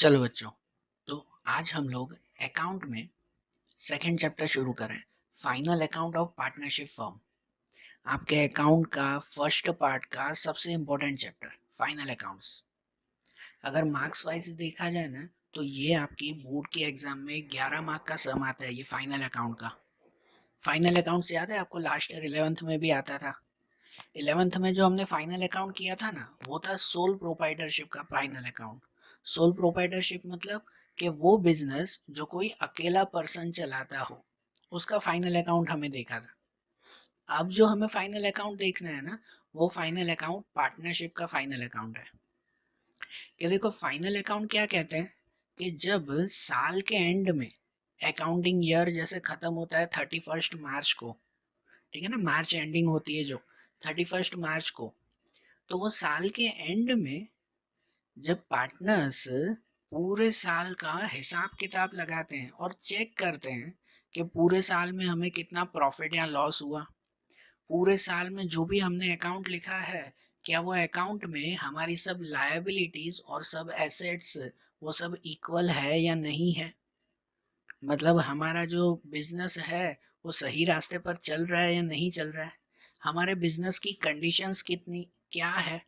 चलो बच्चों, तो आज हम लोग अकाउंट में सेकंड चैप्टर शुरू करें। Final account of partnership firm. आपके अकाउंट का फर्स्ट पार्ट का सबसे इम्पोर्टेंट चैप्टर फाइनल अकाउंट्स। अगर मार्क्स वाइज देखा जाए ना, तो ये आपकी बोर्ड के एग्जाम में 11 मार्क का सम आता है। ये फाइनल अकाउंट का फाइनल अकाउंट्स याद है आपको? लास्ट ईयर 11th में भी आता था। 11th में जो हमने फाइनल अकाउंट किया था ना, वो था सोल प्रोप्राइटरशिप का फाइनल अकाउंट। सोल प्रोप्राइटरशिप मतलब कि वो बिजनेस जो कोई अकेला पर्सन चलाता हो, उसका फाइनल अकाउंट हमें देखा था। अब जो हमें फाइनल अकाउंट देखना है ना, वो फाइनल अकाउंट पार्टनरशिप का फाइनल अकाउंट है। कि देखो, फाइनल अकाउंट क्या कहते हैं कि जब साल के एंड में अकाउंटिंग ईयर जैसे खत्म होता है 31 मार्च को, ठीक है ना, मार्च एंडिंग होती है जो 31 मार्च को, तो वो साल के एंड में जब पार्टनर्स पूरे साल का हिसाब किताब लगाते हैं और चेक करते हैं कि पूरे साल में हमें कितना प्रॉफिट या लॉस हुआ, पूरे साल में जो भी हमने अकाउंट लिखा है, क्या वो अकाउंट में हमारी सब लायबिलिटीज और सब एसेट्स वो सब इक्वल है या नहीं है, मतलब हमारा जो बिजनेस है वो सही रास्ते पर चल रहा है या नहीं चल रहा है, हमारे बिजनेस की कंडीशंस कितनी क्या है,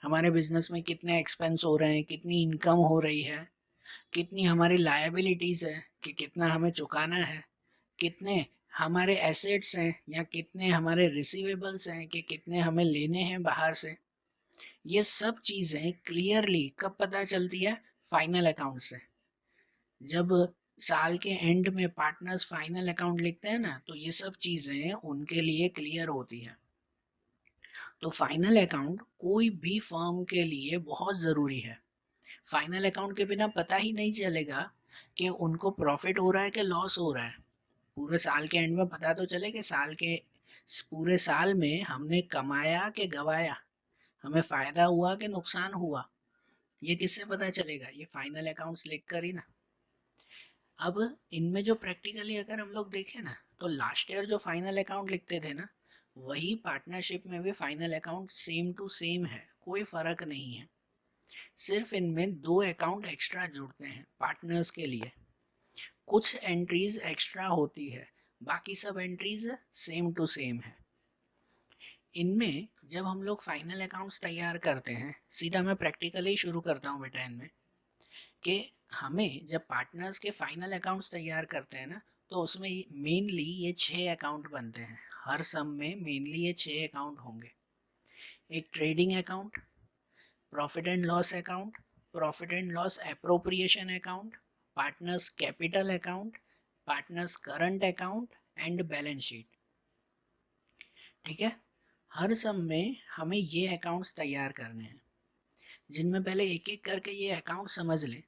हमारे बिजनेस में कितने एक्सपेंस हो रहे हैं, कितनी इनकम हो रही है, कितनी हमारी लायबिलिटीज है कि कितना हमें चुकाना है, कितने हमारे एसेट्स हैं या कितने हमारे रिसीवेबल्स हैं कि कितने हमें लेने हैं बाहर से। ये सब चीज़ें क्लियरली कब पता चलती है? फाइनल अकाउंट से। जब साल के एंड में पार्टनर्स फाइनल अकाउंट लिखते हैं ना, तो ये सब चीज़ें उनके लिए क्लियर होती है। तो फाइनल अकाउंट कोई भी फर्म के लिए बहुत ज़रूरी है। फाइनल अकाउंट के बिना पता ही नहीं चलेगा कि उनको प्रॉफिट हो रहा है कि लॉस हो रहा है। पूरे साल के एंड में पता तो चले कि साल के पूरे साल में हमने कमाया कि गवाया, हमें फ़ायदा हुआ कि नुकसान हुआ। ये किससे पता चलेगा? ये फाइनल अकाउंट्स लिख कर ही ना। अब इनमें जो प्रैक्टिकली अगर हम लोग देखें ना, तो लास्ट ईयर जो फाइनल अकाउंट लिखते थे ना, वही पार्टनरशिप में भी final account same to same है, कोई फ़र्क नहीं है। सिर्फ इनमें 2 अकाउंट एक्स्ट्रा जुड़ते हैं पार्टनर्स के लिए, कुछ एंट्रीज एक्स्ट्रा होती है, बाकी सब एंट्रीज सेम टू सेम है। इनमें जब हम लोग फाइनल अकाउंट्स तैयार करते हैं, सीधा मैं प्रैक्टिकली शुरू करता हूँ बेटा इनमें, कि हमें जब पार्टनर्स के फाइनल अकाउंट्स तैयार करते हैं ना, तो उसमें मेनली ये 6 अकाउंट बनते हैं। हर सम में मेनली ये 6 अकाउंट होंगे। एक trading account, profit and loss account, profit and loss appropriation account, partners capital account, partners current account and balance sheet. ठीक है, हर सम में हमें ये अकाउंट्स तैयार करने हैं, जिनमें पहले एक एक करके ये अकाउंट समझ लें।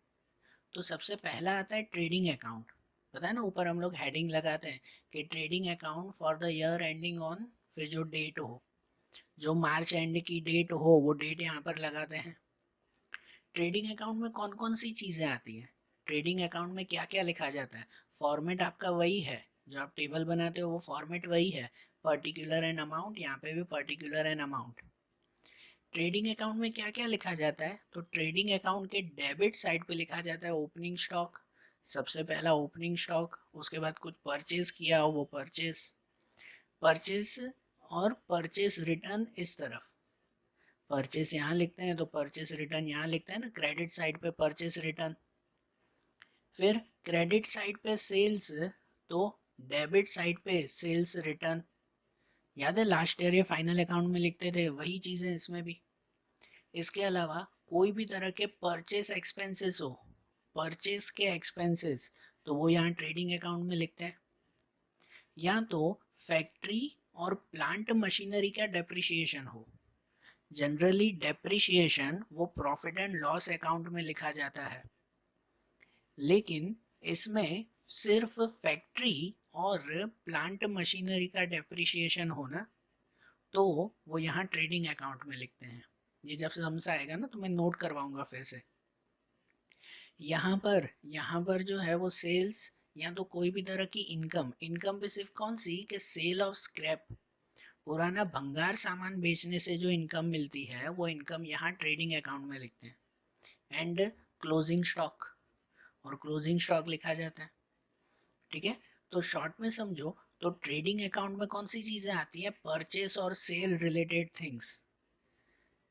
तो सबसे पहला आता है ट्रेडिंग अकाउंट। पता है ना, ऊपर हम लोग हेडिंग लगाते हैं कि trading account for the year ending on, फिर जो डेट हो, जो मार्च एंड की डेट हो वो डेट यहाँ पर लगाते हैं। ट्रेडिंग अकाउंट में कौन कौन सी चीज़ें आती हैं, ट्रेडिंग अकाउंट में क्या क्या लिखा जाता है? फॉर्मेट आपका वही है, जो आप टेबल बनाते हो वो फॉर्मेट वही है, पर्टिकुलर एंड अमाउंट, यहाँ पे भी particular and amount. Trading account में क्या क्या लिखा जाता है? तो ट्रेडिंग अकाउंट के डेबिट साइड पे लिखा जाता है ओपनिंग स्टॉक, सबसे पहला ओपनिंग स्टॉक, उसके बाद कुछ परचेज किया हो वो परचेज, परचेज और परचेज रिटर्न इस तरफ, परचेस यहाँ लिखते हैं तो परचेस रिटर्न यहाँ लिखते हैं ना, क्रेडिट साइड पे परचेस रिटर्न। फिर क्रेडिट साइड पे सेल्स, तो डेबिट साइड पे सेल्स रिटर्न। याद है लास्ट ईयर ये फाइनल अकाउंट में लिखते थे, वही चीज़ें इसमें भी। इसके अलावा कोई भी तरह के परचेस एक्सपेंसेस हो, परचेस के एक्सपेंसेस, तो वो यहाँ ट्रेडिंग अकाउंट में लिखते हैं। या तो फैक्ट्री और प्लांट मशीनरी का डेप्रिसिएशन हो, जनरली डेप्रिसिएशन वो प्रॉफिट एंड लॉस अकाउंट में लिखा जाता है, लेकिन इसमें सिर्फ फैक्ट्री और प्लांट मशीनरी का डेप्रिसिएशन होना, तो वो यहाँ ट्रेडिंग अकाउंट में लिखते हैं। ये जब समझ आएगा ना तो मैं नोट करवाऊंगा फिर से। यहाँ पर जो है वो सेल्स, या तो कोई भी तरह की इनकम, इनकम भी सिर्फ कौन सी कि सेल ऑफ स्क्रैप, पुराना भंगार सामान बेचने से जो इनकम मिलती है वो इनकम यहाँ ट्रेडिंग अकाउंट में लिखते हैं। एंड क्लोजिंग स्टॉक, और क्लोजिंग स्टॉक लिखा जाता है। ठीक है, तो शॉर्ट में समझो तो ट्रेडिंग अकाउंट में कौन सी चीजें आती है, परचेस और सेल रिलेटेड थिंग्स।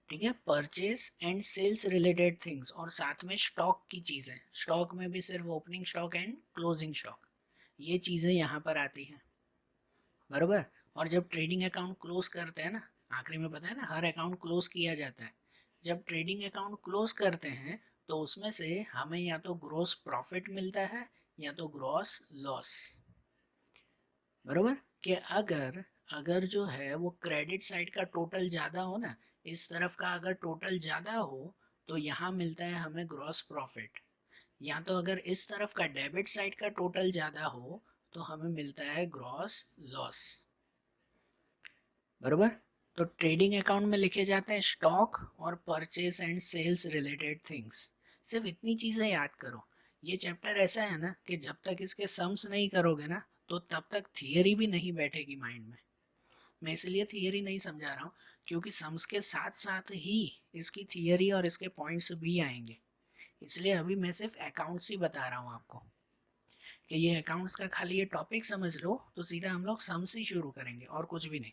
ठीक है, purchase and sales related things, और साथ में स्टॉक की चीजें, स्टॉक में भी सिर्फ opening stock and closing stock, ये चीजें यहाँ पर आती हैं, बराबर। और जब ट्रेडिंग अकाउंट क्लोज करते हैं ना, आखिरी में पता है ना हर अकाउंट क्लोज किया जाता है, जब ट्रेडिंग अकाउंट क्लोज करते हैं तो उसमें से हमें या तो ग्रॉस प्रॉफिट मिलता है या तो ग्रॉस लॉस, बराबर। कि अगर अगर जो है वो क्रेडिट साइड का टोटल ज़्यादा हो ना, इस तरफ का अगर टोटल ज़्यादा हो तो यहाँ मिलता है हमें ग्रॉस प्रॉफिट, या तो अगर इस तरफ का डेबिट साइड का टोटल ज़्यादा हो तो हमें मिलता है ग्रॉस लॉस, बराबर। तो ट्रेडिंग अकाउंट में लिखे जाते हैं स्टॉक और purchase and sales related things. सिर्फ इतनी चीज़ें याद करो। ये चैप्टर ऐसा है ना कि जब तक इसके सम्स नहीं करोगे ना तो तब तक थियरी भी नहीं बैठेगी माइंड में। मैं इसलिए थियरी नहीं समझा रहा हूँ क्योंकि सम्स के साथ साथ ही इसकी थियरी और इसके पॉइंट्स भी आएंगे, इसलिए अभी मैं सिर्फ अकाउंट्स ही बता रहा हूँ आपको कि ये अकाउंट्स का खाली ये टॉपिक समझ लो तो सीधा हम लोग सम्स ही शुरू करेंगे और कुछ भी नहीं।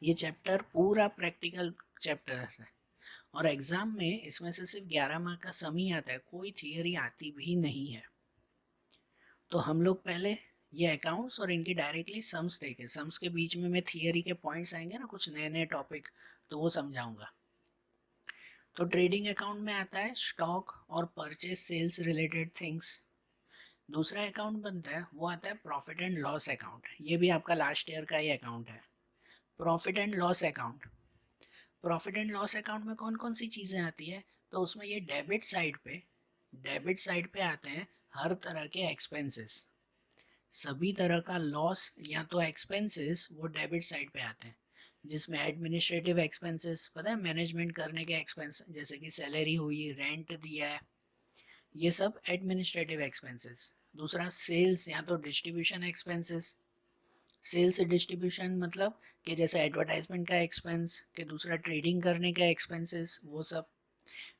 ये चैप्टर पूरा प्रैक्टिकल चैप्टर है और एग्जाम में इसमें से सिर्फ 11 मार्क का सम ही आता है, कोई थियरी आती भी नहीं है। तो हम लोग पहले ये अकाउंट्स और इनके डायरेक्टली सम्स देखें, सम्स के बीच में मैं थियरी के पॉइंट्स आएंगे ना कुछ नए नए टॉपिक, तो वो समझाऊंगा। तो ट्रेडिंग अकाउंट में आता है स्टॉक और परचेस सेल्स रिलेटेड थिंग्स। दूसरा अकाउंट बनता है वो आता है प्रॉफिट एंड लॉस अकाउंट, ये भी आपका लास्ट ईयर का ही अकाउंट है, profit and loss account. Profit and loss account में कौन कौन सी चीज़ें आती है, तो उसमें ये डेबिट साइड पे आते हैं हर तरह के एक्सपेंसेस, सभी तरह का लॉस या तो एक्सपेंसेस वो डेबिट साइड पे आते हैं, जिसमें एडमिनिस्ट्रेटिव एक्सपेंसेस पता है, मैनेजमेंट करने के एक्सपेंस जैसे कि सैलरी हुई, रेंट दिया है, ये सब एडमिनिस्ट्रेटिव एक्सपेंसेस। दूसरा सेल्स या तो डिस्ट्रीब्यूशन एक्सपेंसेस, सेल्स डिस्ट्रीब्यूशन मतलब कि जैसे एडवर्टाइजमेंट का एक्सपेंस, कि दूसरा ट्रेडिंग करने का एक्सपेंसेस वो सब।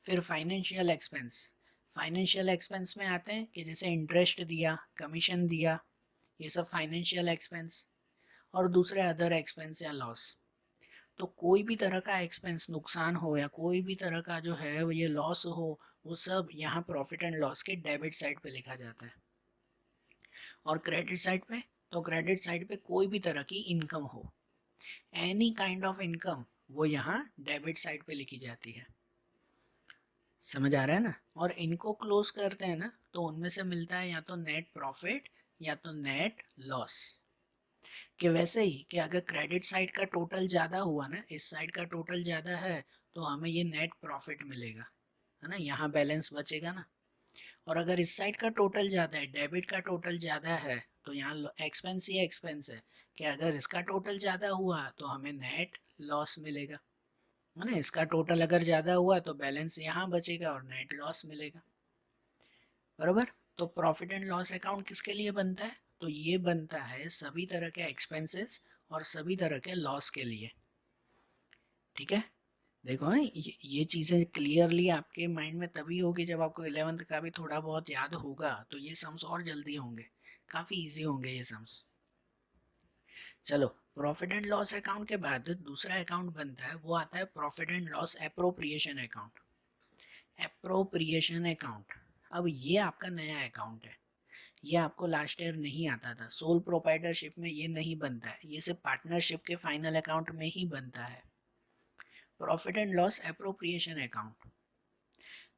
फिर फाइनेंशियल एक्सपेंस, फाइनेंशियल एक्सपेंस में आते हैं कि जैसे इंटरेस्ट दिया, कमीशन दिया, ये सब फाइनेंशियल एक्सपेंस। और दूसरे अदर एक्सपेंस या लॉस, तो कोई भी तरह का एक्सपेंस नुकसान हो या कोई भी तरह का जो है वो ये लॉस हो, वो सब यहाँ प्रॉफिट एंड लॉस के डेबिट साइड पे लिखा जाता है। और क्रेडिट साइड पे, तो क्रेडिट साइड पे कोई भी तरह की इनकम हो, एनी काइंड ऑफ इनकम, वो यहाँ डेबिट साइड पे लिखी जाती है। समझ आ रहा है ना। और इनको क्लोज करते हैं ना तो उनमें से मिलता है या तो नेट प्रॉफिट या तो नेट लॉस। कि वैसे ही कि अगर क्रेडिट साइड का टोटल ज़्यादा हुआ ना, इस साइड का टोटल ज़्यादा है तो हमें ये नेट प्रॉफिट मिलेगा, है ना, यहाँ बैलेंस बचेगा ना। और अगर इस साइड का टोटल ज़्यादा है, डेबिट का टोटल ज़्यादा है, तो यहाँ एक्सपेंस ही एक्सपेंस है कि अगर इसका टोटल ज़्यादा हुआ तो हमें नेट लॉस मिलेगा, है ना। इसका टोटल अगर ज़्यादा हुआ तो बैलेंस यहाँ बचेगा और नेट लॉस मिलेगा, बराबर। तो प्रॉफिट एंड लॉस अकाउंट किसके लिए बनता है, तो ये बनता है सभी तरह के एक्सपेंसेस और सभी तरह के लॉस के लिए। ठीक है, देखो है ये चीज़ें क्लियरली आपके माइंड में तभी होगी जब आपको 11th का भी थोड़ा बहुत याद होगा, तो ये सम्स और जल्दी होंगे, काफ़ी इजी होंगे ये सम्स। चलो, प्रॉफिट एंड लॉस अकाउंट के बाद दूसरा अकाउंट बनता है वो आता है profit and loss appropriation account. Appropriation account, अब ये आपका नया अकाउंट है, ये आपको लास्ट ईयर नहीं आता था, सोल प्रोप्राइटरशिप में ये नहीं बनता है, ये सिर्फ पार्टनरशिप के फाइनल अकाउंट में ही बनता है, profit and loss appropriation account.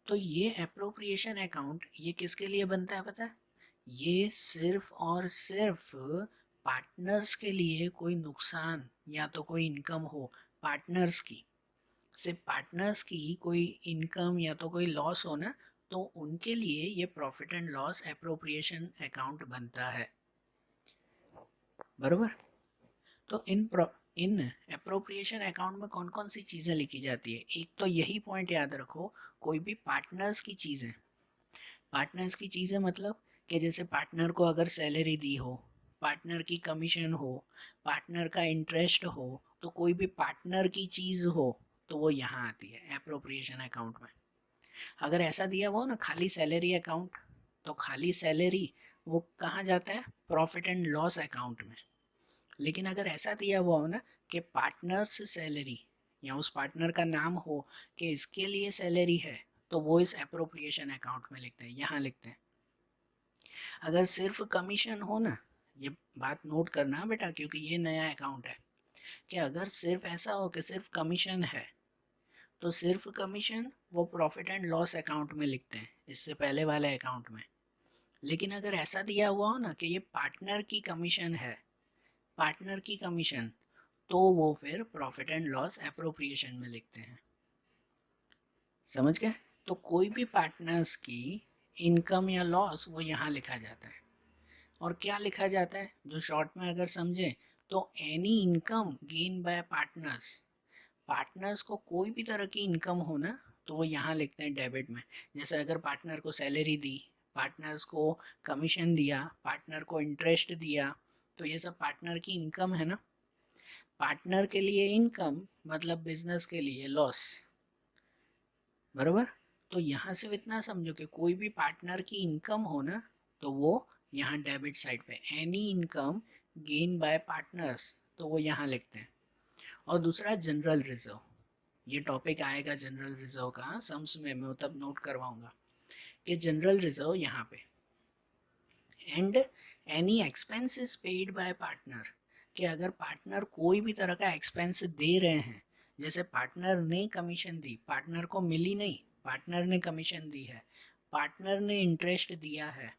तो ये एप्रोप्रिएशन अकाउंट ये किसके लिए बनता है पता है, ये सिर्फ और सिर्फ पार्टनर्स के लिए कोई नुकसान या तो कोई इनकम हो, पार्टनर्स की, सिर्फ पार्टनर्स की कोई इनकम या तो कोई लॉस हो ना, तो उनके लिए ये profit and loss appropriation account बनता है, बरोबर। तो इन एप्रोप्रिएशन अकाउंट में कौन कौन सी चीज़ें लिखी जाती है, एक तो यही पॉइंट याद रखो, कोई भी पार्टनर्स की चीज़ें, पार्टनर्स की चीज़ें मतलब कि जैसे पार्टनर को अगर सैलरी दी हो, पार्टनर की कमीशन हो, पार्टनर का इंटरेस्ट हो, तो कोई भी पार्टनर की चीज़ हो तो वो यहाँ आती है एप्रोप्रिएशन अकाउंट में। अगर ऐसा दिया हुआ हो ना खाली सैलरी अकाउंट, तो खाली सैलरी वो कहाँ जाता है, प्रॉफिट एंड लॉस अकाउंट में। लेकिन अगर ऐसा दिया हुआ हो ना कि पार्टनर्स सैलरी, या उस पार्टनर का नाम हो कि इसके लिए सैलरी है, तो वो इस अप्रोप्रिएशन अकाउंट में लिखते हैं, यहाँ लिखते हैं। अगर सिर्फ कमीशन हो ना, ये बात नोट करना बेटा क्योंकि ये नया अकाउंट है, कि अगर सिर्फ ऐसा हो कि सिर्फ कमीशन है, तो सिर्फ कमीशन वो प्रॉफिट एंड लॉस अकाउंट में लिखते हैं, इससे पहले वाले अकाउंट में। लेकिन अगर ऐसा दिया हुआ हो ना कि ये पार्टनर की कमीशन है, पार्टनर की कमीशन, तो वो फिर प्रॉफिट एंड लॉस अप्रोप्रिएशन में लिखते हैं। समझ गए? तो कोई भी पार्टनर्स की इनकम या लॉस वो यहाँ लिखा जाता है। और क्या लिखा जाता है जो शॉर्ट में अगर समझे, तो any income gain by partners, partners को कोई भी तरह की इनकम हो ना, तो वो यहाँ लिखते हैं डेबिट में। जैसे अगर पार्टनर को सैलरी दी, पार्टनर्स को कमीशन दिया, पार्टनर को इंटरेस्ट दिया, तो ये सब पार्टनर की इनकम है ना। पार्टनर के लिए इनकम मतलब बिजनेस के लिए लॉस, बराबर। तो यहाँ से इतना समझो कि कोई भी पार्टनर की इनकम हो ना, तो वो यहाँ डेबिट साइड पे any income gain by partners, तो वो यहाँ लिखते हैं। और दूसरा जनरल रिजर्व, ये टॉपिक आएगा जनरल रिजर्व का सम्स में, मैं तब नोट करवाऊंगा कि जनरल रिजर्व यहाँ पे। And any expenses paid by partner, कि अगर पार्टनर कोई भी तरह का एक्सपेंस दे रहे हैं, जैसे पार्टनर ने कमीशन दी, पार्टनर को मिली नहीं, पार्टनर ने कमीशन दी है, पार्टनर ने इंटरेस्ट दिया है,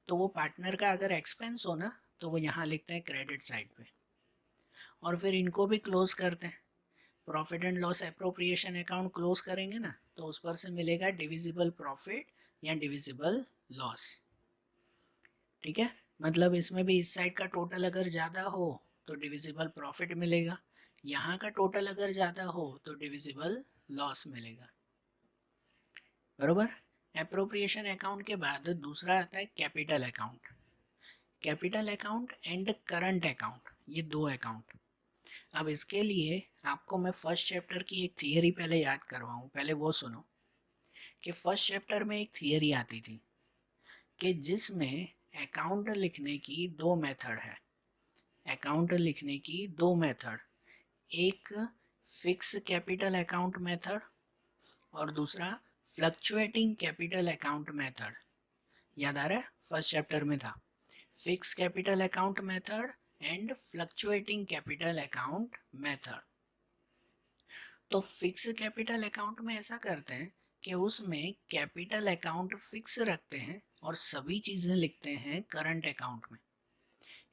तो वो पार्टनर का अगर एक्सपेंस हो ना, तो वो यहाँ लिखते हैं क्रेडिट साइड पे। और फिर इनको भी क्लोज करते हैं, profit and loss appropriation account close करेंगे ना, तो उस पर से मिलेगा डिविजिबल प्रॉफिट या डिविजिबल लॉस। ठीक है, मतलब इसमें भी इस साइड का टोटल अगर ज़्यादा हो तो डिविजिबल प्रॉफिट मिलेगा, यहाँ का टोटल अगर ज़्यादा हो तो डिविजिबल लॉस मिलेगा, बरोबर। अप्रोप्रिएशन अकाउंट के बाद दूसरा आता है capital account. Capital account and current account, ये दो अकाउंट। अब इसके लिए आपको मैं फर्स्ट चैप्टर की एक थियरी पहले याद करवाऊँ, पहले वो सुनो। कि फर्स्ट चैप्टर में एक थियरी आती थी कि जिसमें अकाउंट लिखने की दो मेथड है, अकाउंट लिखने की दो मेथड, एक फिक्स कैपिटल अकाउंट मेथड और दूसरा फ्लक्चुएटिंग कैपिटल अकाउंट मेथड। याद आ रहा है, फर्स्ट चैप्टर में था fix capital account method and fluctuating capital account method. तो फिक्स कैपिटल अकाउंट में ऐसा करते हैं कि उसमें कैपिटल अकाउंट फिक्स रखते हैं और सभी चीज़ें लिखते हैं करंट अकाउंट में।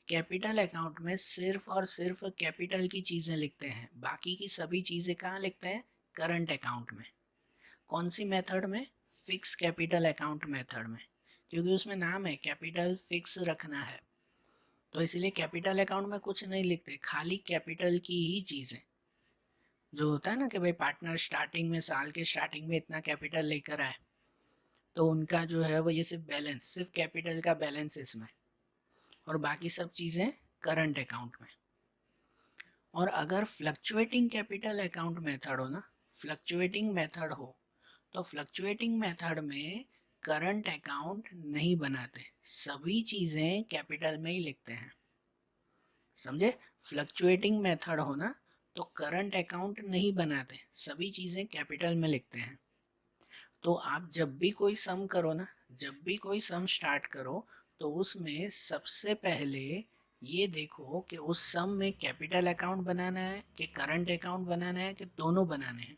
कैपिटल अकाउंट में सिर्फ और सिर्फ कैपिटल की चीज़ें लिखते हैं, बाकी की सभी चीज़ें कहाँ लिखते हैं, करंट अकाउंट में। कौन सी मेथड में, फिक्स कैपिटल अकाउंट मेथड में, क्योंकि उसमें नाम है कैपिटल फिक्स रखना है, तो इसलिए कैपिटल अकाउंट में कुछ नहीं लिखते, खाली कैपिटल की ही चीज़ें। जो होता है ना कि भाई पार्टनर स्टार्टिंग में, साल के स्टार्टिंग में इतना कैपिटल लेकर आए, तो उनका जो है वो ये सिर्फ बैलेंस, सिर्फ कैपिटल का बैलेंस इसमें, और बाकी सब चीज़ें करंट अकाउंट में। और अगर फ्लक्चुएटिंग कैपिटल अकाउंट मेथड हो ना, फ्लक्चुएटिंग मेथड हो, तो फ्लक्चुएटिंग मेथड में करंट अकाउंट नहीं बनाते, सभी चीज़ें कैपिटल में ही लिखते हैं, समझे। फ्लक्चुएटिंग मेथड हो ना, तो करंट अकाउंट नहीं बनाते, सभी चीज़ें कैपिटल में लिखते हैं। तो आप जब भी कोई सम करो ना, जब भी कोई सम स्टार्ट करो, तो उसमें सबसे पहले ये देखो कि उस सम में कैपिटल अकाउंट बनाना है कि करंट अकाउंट बनाना है कि दोनों बनाने हैं।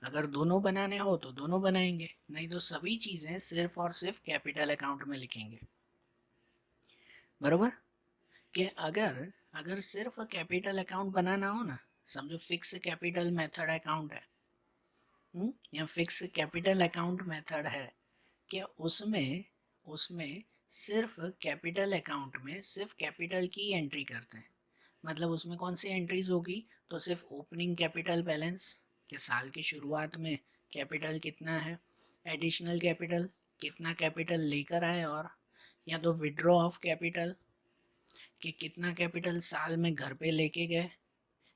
अगर दोनों बनाने हो तो दोनों बनाएंगे, नहीं तो सभी चीज़ें सिर्फ और सिर्फ कैपिटल अकाउंट में लिखेंगे, बरोबर। कि अगर अगर सिर्फ कैपिटल अकाउंट बनाना हो ना, समझो फिक्स कैपिटल मेथड अकाउंट है, या फिक्स कैपिटल अकाउंट मेथड है, कि उसमें उसमें सिर्फ कैपिटल अकाउंट में सिर्फ कैपिटल की एंट्री करते हैं। मतलब उसमें कौन सी एंट्रीज होगी, तो सिर्फ ओपनिंग कैपिटल बैलेंस कि साल की शुरुआत में कैपिटल कितना है, एडिशनल कैपिटल कितना कैपिटल लेकर आए, और या तो विड्रॉ ऑफ कैपिटल कि कितना कैपिटल साल में घर पे लेके गए,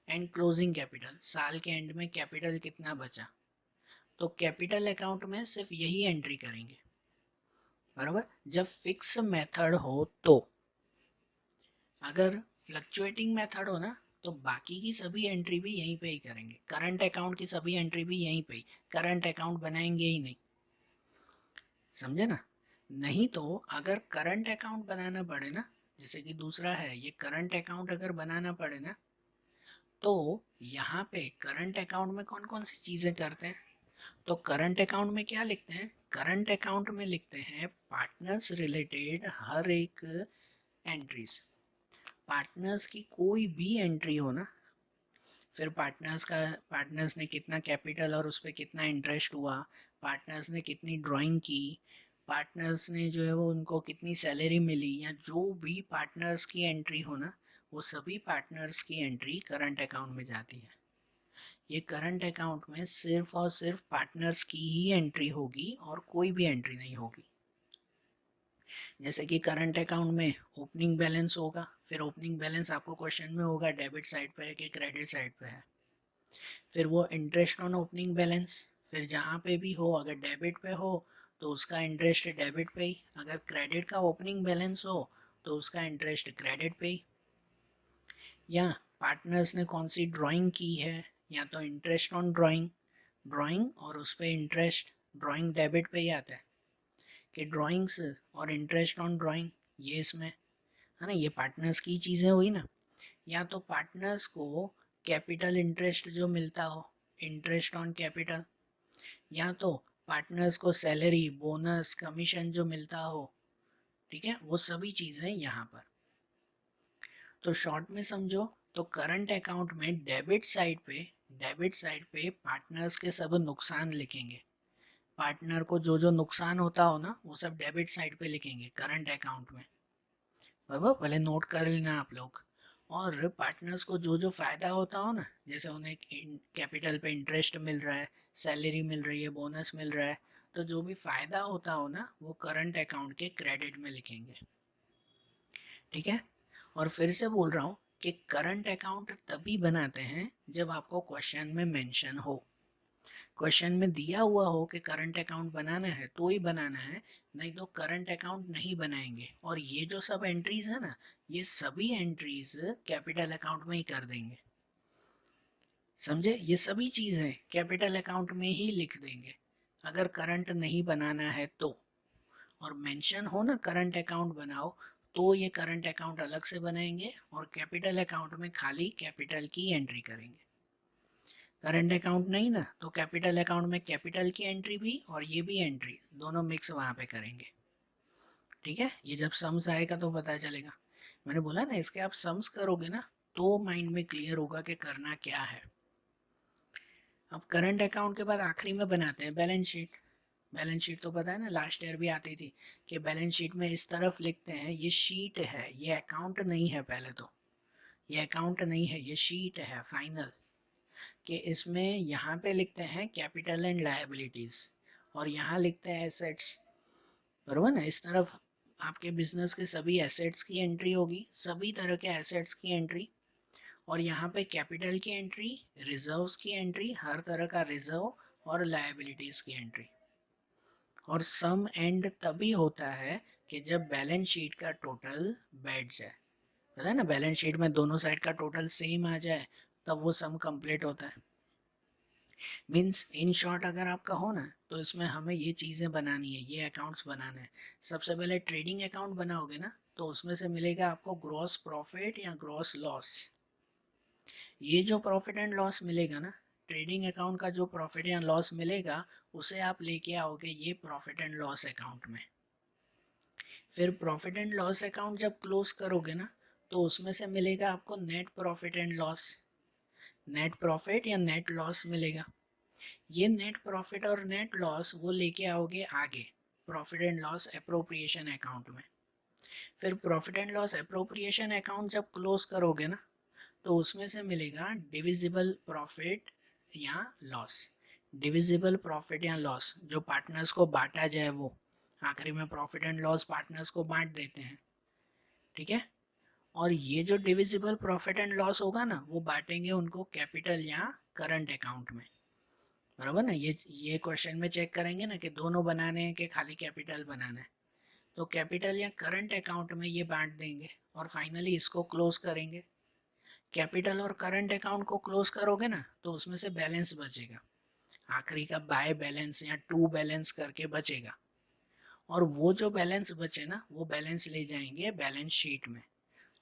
एंड क्लोजिंग कैपिटल साल के एंड में कैपिटल कितना बचा। तो कैपिटल अकाउंट में सिर्फ यही एंट्री करेंगे, बराबर। जब फिक्स मेथड हो तो, अगर फ्लक्चुएटिंग मेथड हो ना तो बाकी की सभी एंट्री भी यहीं पे ही करेंगे, करंट अकाउंट की सभी एंट्री भी यहीं पे ही, करंट अकाउंट बनाएंगे ही नहीं, समझे ना। नहीं तो अगर करंट अकाउंट बनाना पड़े ना, जैसे कि दूसरा है ये करंट अकाउंट अगर बनाना पड़े ना, तो यहाँ पे करंट अकाउंट में कौन कौन सी चीज़ें करते हैं, तो करंट अकाउंट में क्या लिखते हैं, करंट अकाउंट में लिखते हैं पार्टनर्स रिलेटेड हर एक एंट्रीज, पार्टनर्स की कोई भी एंट्री हो ना, फिर पार्टनर्स ने कितना कैपिटल और उस पर कितना इंटरेस्ट हुआ, पार्टनर्स ने कितनी ड्राइंग की, पार्टनर्स ने जो है वो उनको कितनी सैलरी मिली, या जो भी पार्टनर्स की एंट्री हो ना, वो सभी पार्टनर्स की एंट्री करंट अकाउंट में जाती है। ये करंट अकाउंट में सिर्फ और सिर्फ पार्टनर्स की ही एंट्री होगी और कोई भी एंट्री नहीं होगी। जैसे कि करंट अकाउंट में ओपनिंग बैलेंस होगा, फिर ओपनिंग बैलेंस आपको क्वेश्चन में होगा डेबिट साइड पे है कि क्रेडिट साइड पे है, फिर वो इंटरेस्ट ऑन ओपनिंग बैलेंस, फिर जहाँ पे भी हो अगर डेबिट पे हो तो उसका इंटरेस्ट डेबिट पे ही, अगर क्रेडिट का ओपनिंग बैलेंस हो तो उसका इंटरेस्ट क्रेडिट पे ही, या पार्टनर्स ने कौन सी ड्राइंग की है, या तो इंटरेस्ट ऑन ड्राइंग, ड्राइंग और उस पर इंटरेस्ट, ड्राइंग डेबिट पे ही आता है कि ड्राइंग्स और इंटरेस्ट ऑन ड्राइंग, ये इसमें है ना, ये पार्टनर्स की चीज़ें हुई ना। या तो पार्टनर्स को कैपिटल इंटरेस्ट जो मिलता हो, इंटरेस्ट ऑन कैपिटल, या तो पार्टनर्स को सैलरी बोनस कमीशन जो मिलता हो, ठीक है, वो सभी चीज़ें यहाँ पर। तो शॉर्ट में समझो तो करंट अकाउंट में डेबिट साइड पे पार्टनर्स के सब नुकसान लिखेंगे, पार्टनर को जो जो नुकसान होता हो ना वो सब डेबिट साइड पे लिखेंगे करंट अकाउंट में, बाबा पहले नोट कर लेना आप लोग। और पार्टनर्स को जो जो फ़ायदा होता हो ना, जैसे उन्हें कैपिटल पे इंटरेस्ट मिल रहा है, सैलरी मिल रही है, बोनस मिल रहा है, तो जो भी फ़ायदा होता हो ना वो करंट अकाउंट के क्रेडिट में लिखेंगे, ठीक है। और फिर से बोल रहा हूँ कि करंट अकाउंट तभी बनाते हैं जब आपको क्वेश्चन में मेंशन हो, क्वेश्चन में दिया हुआ हो कि करंट अकाउंट बनाना है तो ही बनाना है, नहीं तो करंट अकाउंट नहीं बनाएंगे। और ये जो सब एंट्रीज है ना, ये सभी एंट्रीज कैपिटल अकाउंट में ही कर देंगे, समझे, ये सभी चीज़ें कैपिटल अकाउंट में ही लिख देंगे अगर करंट नहीं बनाना है तो। और मेंशन हो ना करंट अकाउंट बनाओ, तो ये करंट अकाउंट अलग से बनाएंगे और कैपिटल अकाउंट में खाली कैपिटल की एंट्री करेंगे। करंट अकाउंट नहीं ना तो कैपिटल अकाउंट में कैपिटल की एंट्री भी और ये भी एंट्री दोनों मिक्स वहाँ पे करेंगे, ठीक है। ये जब सम्स आएगा तो पता चलेगा, मैंने बोला ना इसके आप सम्स करोगे ना तो माइंड में क्लियर होगा कि करना क्या है। अब करंट अकाउंट के बाद आखिरी में बनाते हैं बैलेंस शीट। बैलेंस शीट तो पता है ना, लास्ट ईयर भी आती थी कि बैलेंस शीट में इस तरफ लिखते हैं ये शीट है, ये अकाउंट नहीं है, पहले तो ये अकाउंट नहीं है, ये शीट है फाइनल, कि इसमें यहाँ पे लिखते हैं कैपिटल एंड लायबिलिटीज़ और यहाँ लिखते हैं एसेट्स, बराबर ना। इस तरफ आपके बिजनेस के सभी एसेट्स की एंट्री होगी, सभी तरह के एसेट्स की एंट्री, और यहाँ पे कैपिटल की एंट्री, रिजर्व्स की एंट्री, हर तरह का रिजर्व और लायबिलिटीज़ की एंट्री। और सम एंड तभी होता है कि जब बैलेंस शीट का टोटल बैठ जाए, पता है ना, बैलेंस शीट में दोनों साइड का टोटल सेम आ जाए तब वो सम कंप्लीट होता है। मीन्स इन शॉर्ट अगर आप कहो ना तो इसमें हमें ये चीज़ें बनानी है, ये अकाउंट्स बनाना है। सबसे पहले ट्रेडिंग अकाउंट बनाओगे ना तो उसमें से मिलेगा आपको ग्रॉस प्रॉफिट या ग्रॉस लॉस। ये जो प्रॉफिट एंड लॉस मिलेगा ना, ट्रेडिंग अकाउंट का जो प्रॉफिट या लॉस मिलेगा उसे आप लेके आओगे ये प्रॉफिट एंड लॉस अकाउंट में। फिर प्रॉफिट एंड लॉस अकाउंट जब क्लोज करोगे ना तो उसमें से मिलेगा आपको net profit and loss, net profit या नेट लॉस मिलेगा। ये नेट प्रॉफिट और नेट लॉस वो लेके आओगे आगे profit and loss appropriation account में। फिर profit and loss appropriation account जब क्लोज करोगे ना तो उसमें से मिलेगा डिविजिबल प्रॉफिट या लॉस, डिविजिबल प्रॉफिट या लॉस जो पार्टनर्स को बांटा जाए वो, आखिरी में प्रॉफिट एंड लॉस पार्टनर्स को बांट देते हैं, ठीक है। और ये जो डिविजिबल प्रॉफिट एंड लॉस होगा ना वो बांटेंगे उनको कैपिटल या करंट अकाउंट में, बराबर ना। ये क्वेश्चन में चेक करेंगे ना कि दोनों बनाने हैं कि खाली कैपिटल बनाना है, तो कैपिटल या करंट अकाउंट में ये बांट देंगे और फाइनली इसको क्लोज करेंगे। कैपिटल और करंट अकाउंट को क्लोज करोगे ना तो उसमें से बैलेंस बचेगा, आखिरी का बाय बैलेंस या टू बैलेंस करके बचेगा, और वो जो बैलेंस बचे ना वो बैलेंस ले जाएंगे बैलेंस शीट में,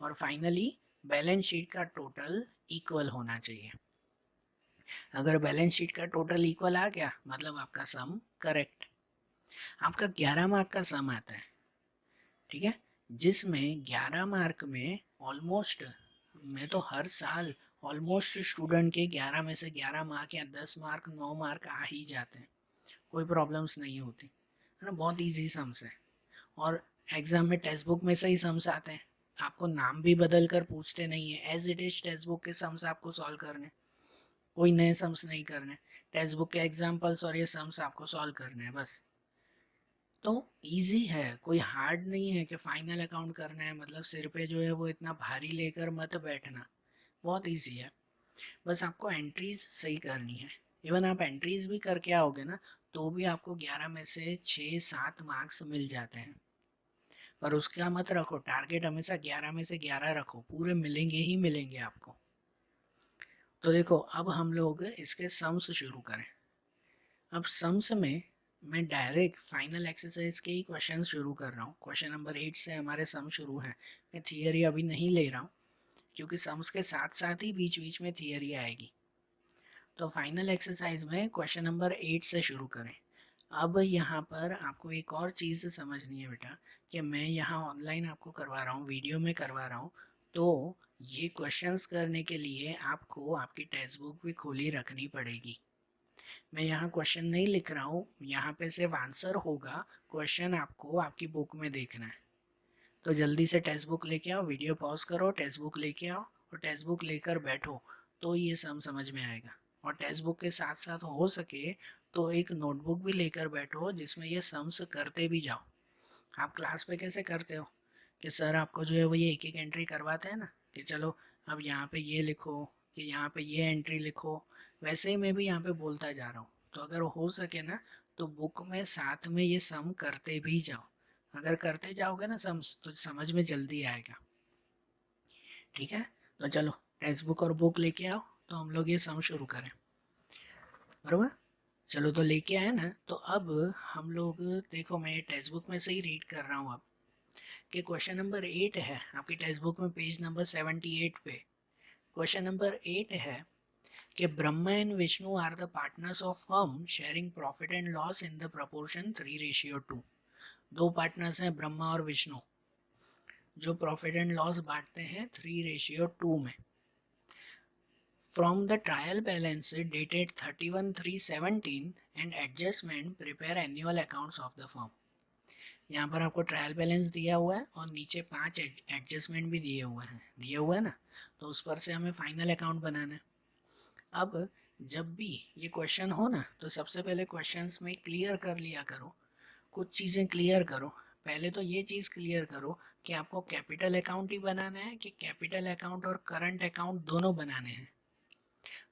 और फाइनली बैलेंस शीट का टोटल इक्वल होना चाहिए। अगर बैलेंस शीट का टोटल इक्वल आ गया मतलब आपका सम करेक्ट। आपका 11 मार्क का सम आता है, ठीक है, जिसमें 11 मार्क में ऑलमोस्ट, मैं तो हर साल ऑलमोस्ट स्टूडेंट के 11 में से 11 मार्क या 10 मार्क 9 मार्क आ ही जाते हैं, कोई प्रॉब्लम्स नहीं होती है ना, बहुत इजी सम्स है। और एग्जाम में टेक्स्ट बुक में से ही सम्स आते हैं, आपको नाम भी बदल कर पूछते नहीं है, as it is text book के सम्स आपको सॉल्व करने, कोई नए सम्स नहीं करने, टेक्स्ट बुक के एग्जाम्पल्स और ये सम्स आपको सॉल्व करने हैं बस। तो इजी है, कोई हार्ड नहीं है कि फाइनल अकाउंट करना है, मतलब सिर पे जो है वो इतना भारी लेकर मत बैठना, बहुत इजी है। बस आपको एंट्रीज सही करनी है। इवन आप एंट्रीज भी करके आओगे ना तो भी आपको 11 में से 6-7 मार्क्स मिल जाते हैं। पर उसका मत रखो टारगेट, हमेशा 11 में से 11 रखो, पूरे मिलेंगे ही मिलेंगे आपको। तो देखो अब हम लोग इसके सम्स शुरू करें। अब सम्स में मैं डायरेक्ट फाइनल एक्सरसाइज के ही क्वेश्चन शुरू कर रहा हूँ। क्वेश्चन नंबर 8 से हमारे सम शुरू है। मैं थियरी अभी नहीं ले रहा हूँ क्योंकि सम्स के साथ साथ ही बीच बीच में थियरी आएगी। तो फाइनल एक्सरसाइज में क्वेश्चन नंबर 8 से शुरू करें। अब यहाँ पर आपको एक और चीज़ समझनी है बेटा, कि मैं यहाँ ऑनलाइन आपको करवा रहा हूँ, वीडियो में करवा रहा हूँ, तो ये क्वेश्चंस करने के लिए आपको आपकी टेक्स्ट बुक भी खोली रखनी पड़ेगी। मैं यहाँ क्वेश्चन नहीं लिख रहा हूँ, यहाँ पे सिर्फ आंसर होगा, क्वेश्चन आपको आपकी बुक में देखना है। तो जल्दी से टेक्स्ट बुक लेके आओ, वीडियो पॉज करो, टेक्स्ट बुक लेके आओ और टेक्स्ट बुक लेकर बैठो, तो ये सम समझ में आएगा। और टेक्स्ट बुक के साथ साथ हो सके तो एक नोटबुक भी लेकर बैठो जिसमें ये सम्स करते भी जाओ। आप क्लास पे कैसे करते हो कि सर आपको जो है वो ये एक एक एंट्री करवाते हैं ना, कि चलो अब यहाँ पे ये लिखो, कि यहाँ पे ये एंट्री लिखो, वैसे ही मैं भी यहाँ पे बोलता जा रहा हूँ। तो अगर हो सके ना तो बुक में साथ में ये सम करते भी जाओ। अगर करते जाओगे ना सम्स तो समझ में जल्दी आएगा, ठीक है। तो चलो टेक्स्ट बुक और बुक लेके आओ तो हम लोग ये सम शुरू करें, बराबर। चलो तो लेके आए ना, तो अब हम लोग देखो, मैं टेक्स्ट बुक में से ही रीड कर रहा हूँ अब, कि क्वेश्चन नंबर 8 है आपकी टेक्स्ट बुक में पेज नंबर 78 पे। क्वेश्चन नंबर 8 है कि Brahma and Vishnu are the partners of firm sharing profit and loss in the proportion 3:2। दो पार्टनर्स हैं ब्रह्मा और विष्णु जो प्रॉफिट एंड लॉस बांटते हैं 3:2 में। From the trial balance dated 31/3/17 and adjustment prepare annual accounts of the firm। यहाँ पर आपको ट्रायल बैलेंस दिया हुआ है और नीचे 5 एडजस्टमेंट भी दिए हुए हैं ना, तो उस पर से हमें फाइनल अकाउंट बनाना है। अब जब भी ये क्वेश्चन हो ना तो सबसे पहले क्वेश्चंस में क्लियर कर लिया करो, कुछ चीज़ें क्लियर करो। पहले तो ये चीज़ क्लियर करो कि आपको कैपिटल अकाउंट ही बनाना है कि कैपिटल अकाउंट और करंट अकाउंट दोनों बनाने हैं।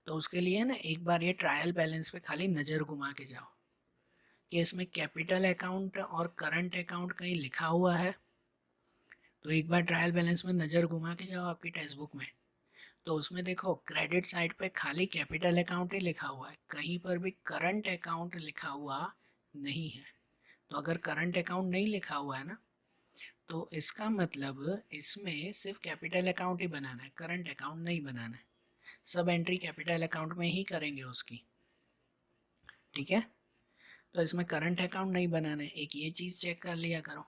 तो उसके लिए ना एक बार ये ट्रायल बैलेंस पे खाली नज़र घुमा के जाओ कि इसमें कैपिटल अकाउंट और करंट अकाउंट कहीं लिखा हुआ है। तो एक बार ट्रायल बैलेंस में नज़र घुमा के जाओ आपकी टेक्स्ट बुक में, तो उसमें देखो क्रेडिट साइड पे खाली कैपिटल अकाउंट ही लिखा हुआ है, कहीं पर भी करंट अकाउंट लिखा हुआ नहीं है। तो अगर करंट अकाउंट नहीं लिखा हुआ है ना तो इसका मतलब इसमें सिर्फ कैपिटल अकाउंट ही बनाना है, करंट अकाउंट नहीं बनाना है। सब एंट्री कैपिटल अकाउंट में ही करेंगे उसकी, ठीक है। तो इसमें करंट अकाउंट नहीं बनाना है, एक ये चीज़ चेक कर लिया करो।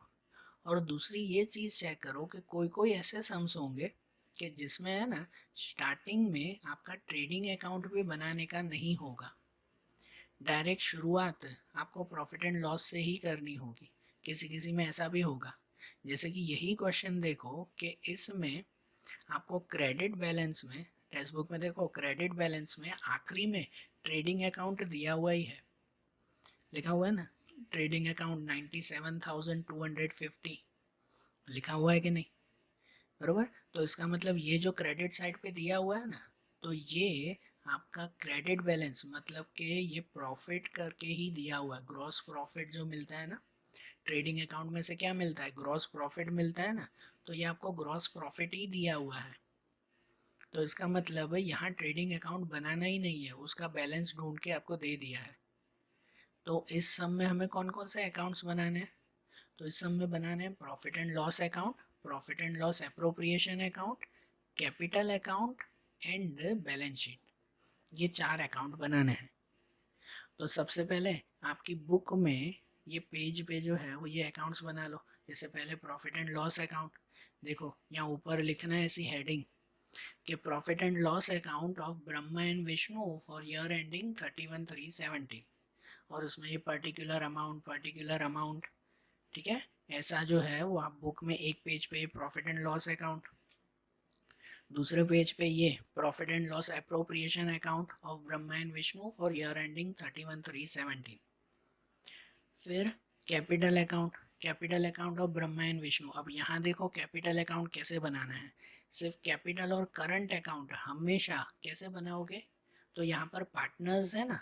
और दूसरी ये चीज़ चेक करो कि कोई कोई ऐसे सम्स होंगे कि जिसमें है ना स्टार्टिंग में आपका ट्रेडिंग अकाउंट भी बनाने का नहीं होगा, डायरेक्ट शुरुआत आपको प्रॉफिट एंड लॉस से ही करनी होगी। किसी किसी में ऐसा भी होगा, जैसे कि यही क्वेश्चन देखो कि इसमें आपको क्रेडिट बैलेंस में, टेक्स्ट बुक में देखो क्रेडिट बैलेंस में आखिरी में ट्रेडिंग अकाउंट दिया हुआ ही है, लिखा हुआ है ना, ट्रेडिंग अकाउंट 97,250 लिखा हुआ है कि नहीं, बरोबर। तो इसका मतलब ये जो क्रेडिट साइड पे दिया हुआ है ना, तो ये आपका क्रेडिट बैलेंस मतलब कि ये प्रॉफिट करके ही दिया हुआ है, ग्रॉस प्रॉफिट जो मिलता है ना ट्रेडिंग अकाउंट में से क्या मिलता है, ग्रॉस प्रॉफिट मिलता है ना, तो ये आपको ग्रॉस प्रॉफिट ही दिया हुआ है। तो इसका मतलब है यहाँ ट्रेडिंग अकाउंट बनाना ही नहीं है, उसका बैलेंस ढूंढ के आपको दे दिया है। तो इस सम में हमें कौन कौन से अकाउंट्स बनाने हैं, तो इस सम में बनाने हैं profit and loss account, profit and loss appropriation account, capital account and balance sheet. ये 4 अकाउंट बनाने हैं। तो सबसे पहले आपकी बुक में ये पेज पे जो है वो ये अकाउंट्स बना लो। जैसे पहले प्रॉफिट एंड लॉस अकाउंट, देखो यहाँ ऊपर लिखना है ऐसी हेडिंग कि profit and loss account of Brahma and Vishnu for year ending 31/3/17, और उसमें ये पर्टिकुलर अमाउंट, ठीक है। ऐसा जो है वो आप बुक में एक पेज पे प्रॉफिट एंड लॉस अकाउंट, दूसरे पेज पे ये profit and loss appropriation account of Brahma and Vishnu for year ending 31/3/17। फिर capital account of Brahma and Vishnu. अब यहाँ देखो कैपिटल अकाउंट कैसे बनाना है, सिर्फ कैपिटल और करंट अकाउंट हमेशा कैसे बनाओगे, तो यहाँ पर पार्टनर्स है ना,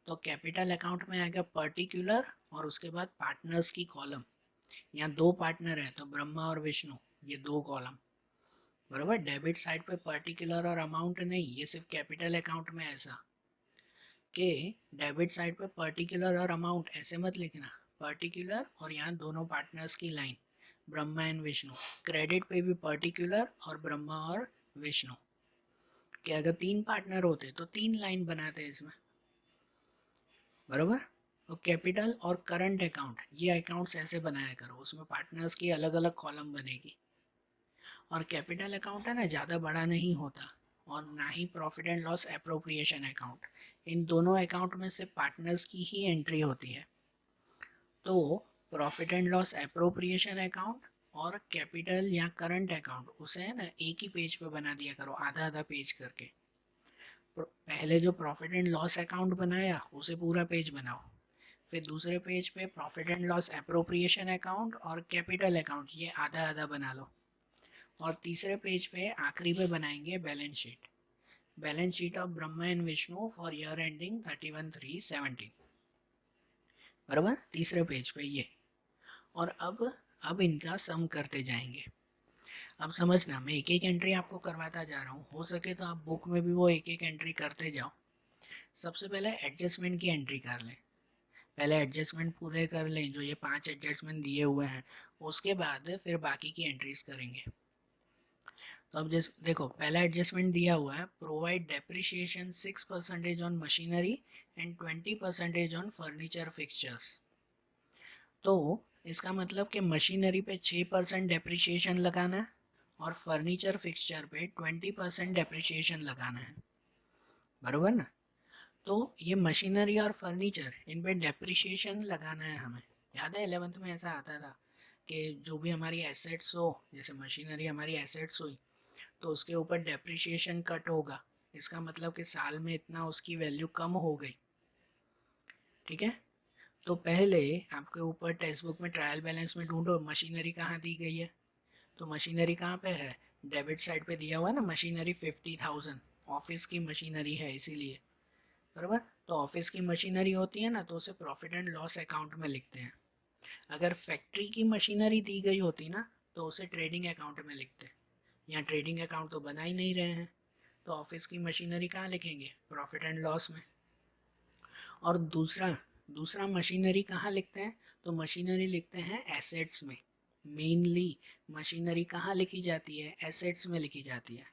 तो कैपिटल अकाउंट में आएगा पर्टिकुलर और उसके बाद पार्टनर्स की कॉलम। यहाँ 2 पार्टनर है तो ब्रह्मा और विष्णु, ये 2 कॉलम, बराबर। डेबिट साइड पे पर्टिकुलर और अमाउंट नहीं, ये सिर्फ कैपिटल अकाउंट में ऐसा कि डेबिट साइड पे पर्टिकुलर और अमाउंट ऐसे मत लिखना, पर्टिकुलर और यहाँ दोनों पार्टनर्स की line Brahma and Vishnu. Credit पे भी पर्टिकुलर और ब्रह्मा और विष्णु, कि अगर 3 पार्टनर होते तो 3 लाइन बनाते इसमें, बराबर। तो कैपिटल और करंट अकाउंट ये अकाउंट्स ऐसे बनाया करो, उसमें पार्टनर्स की अलग अलग कॉलम बनेगी। और कैपिटल अकाउंट है ना ज़्यादा बड़ा नहीं होता, और ना ही profit and loss appropriation account, इन दोनों अकाउंट में से पार्टनर्स की ही एंट्री होती है। तो profit and loss appropriation account और कैपिटल या करंट अकाउंट उसे है ना एक ही पेज पे बना दिया करो, आधा आधा पेज करके। पहले जो प्रॉफिट एंड लॉस अकाउंट बनाया उसे पूरा पेज बनाओ, फिर दूसरे पेज पे profit and loss appropriation account और कैपिटल अकाउंट ये आधा आधा बना लो, और तीसरे पेज पे आखिरी पे बनाएंगे balance sheet of Brahma and Vishnu for year ending 31/3/17, बराबर, तीसरे पेज पे ये। और अब इनका सम करते जाएंगे। अब समझना, मैं एक एक एंट्री आपको करवाता जा रहा हूँ, हो सके तो आप बुक में भी वो एक एक एंट्री करते जाओ। सबसे पहले एडजस्टमेंट की एंट्री कर लें, पहले एडजस्टमेंट पूरे कर लें जो ये 5 एडजस्टमेंट दिए हुए हैं, उसके बाद फिर बाकी की एंट्रीज करेंगे। तो अब जैसे देखो पहला एडजस्टमेंट दिया हुआ है, provide depreciation 6% on machinery and 20% on furniture fixtures. तो इसका मतलब कि मशीनरी पे 6% डेप्रिसिएशन लगाना है और फर्नीचर फिक्सचर पे 20% डेप्रिसिएशन लगाना है, बराबर ना। तो ये मशीनरी और फर्नीचर इन पे डेप्रिसिएशन लगाना है हमें। याद है 11th में ऐसा आता था कि जो भी हमारी एसेट्स हो, जैसे मशीनरी हमारी एसेट्स हुई तो उसके ऊपर डेप्रिसिएशन कट होगा, इसका मतलब कि साल में इतना उसकी वैल्यू कम हो गई, ठीक है। तो पहले आपके ऊपर टेक्स्ट बुक में ट्रायल बैलेंस में ढूंढो मशीनरी कहाँ दी गई है, तो मशीनरी कहाँ पे है, डेबिट साइड पे दिया हुआ है ना, मशीनरी 50,000, ऑफिस की मशीनरी है इसीलिए, बराबर। तो ऑफिस की मशीनरी होती है ना तो उसे प्रॉफिट एंड लॉस अकाउंट में लिखते हैं। अगर फैक्ट्री की मशीनरी दी गई होती ना तो उसे ट्रेडिंग अकाउंट में लिखते हैं। यहाँ ट्रेडिंग अकाउंट तो बना ही नहीं रहे हैं, तो ऑफिस की मशीनरी कहाँ लिखेंगे, प्रॉफिट एंड लॉस में। और दूसरा मशीनरी कहाँ लिखते हैं, तो मशीनरी लिखते हैं एसेट्स में। मेनली मशीनरी कहाँ लिखी जाती है, एसेट्स में लिखी जाती है,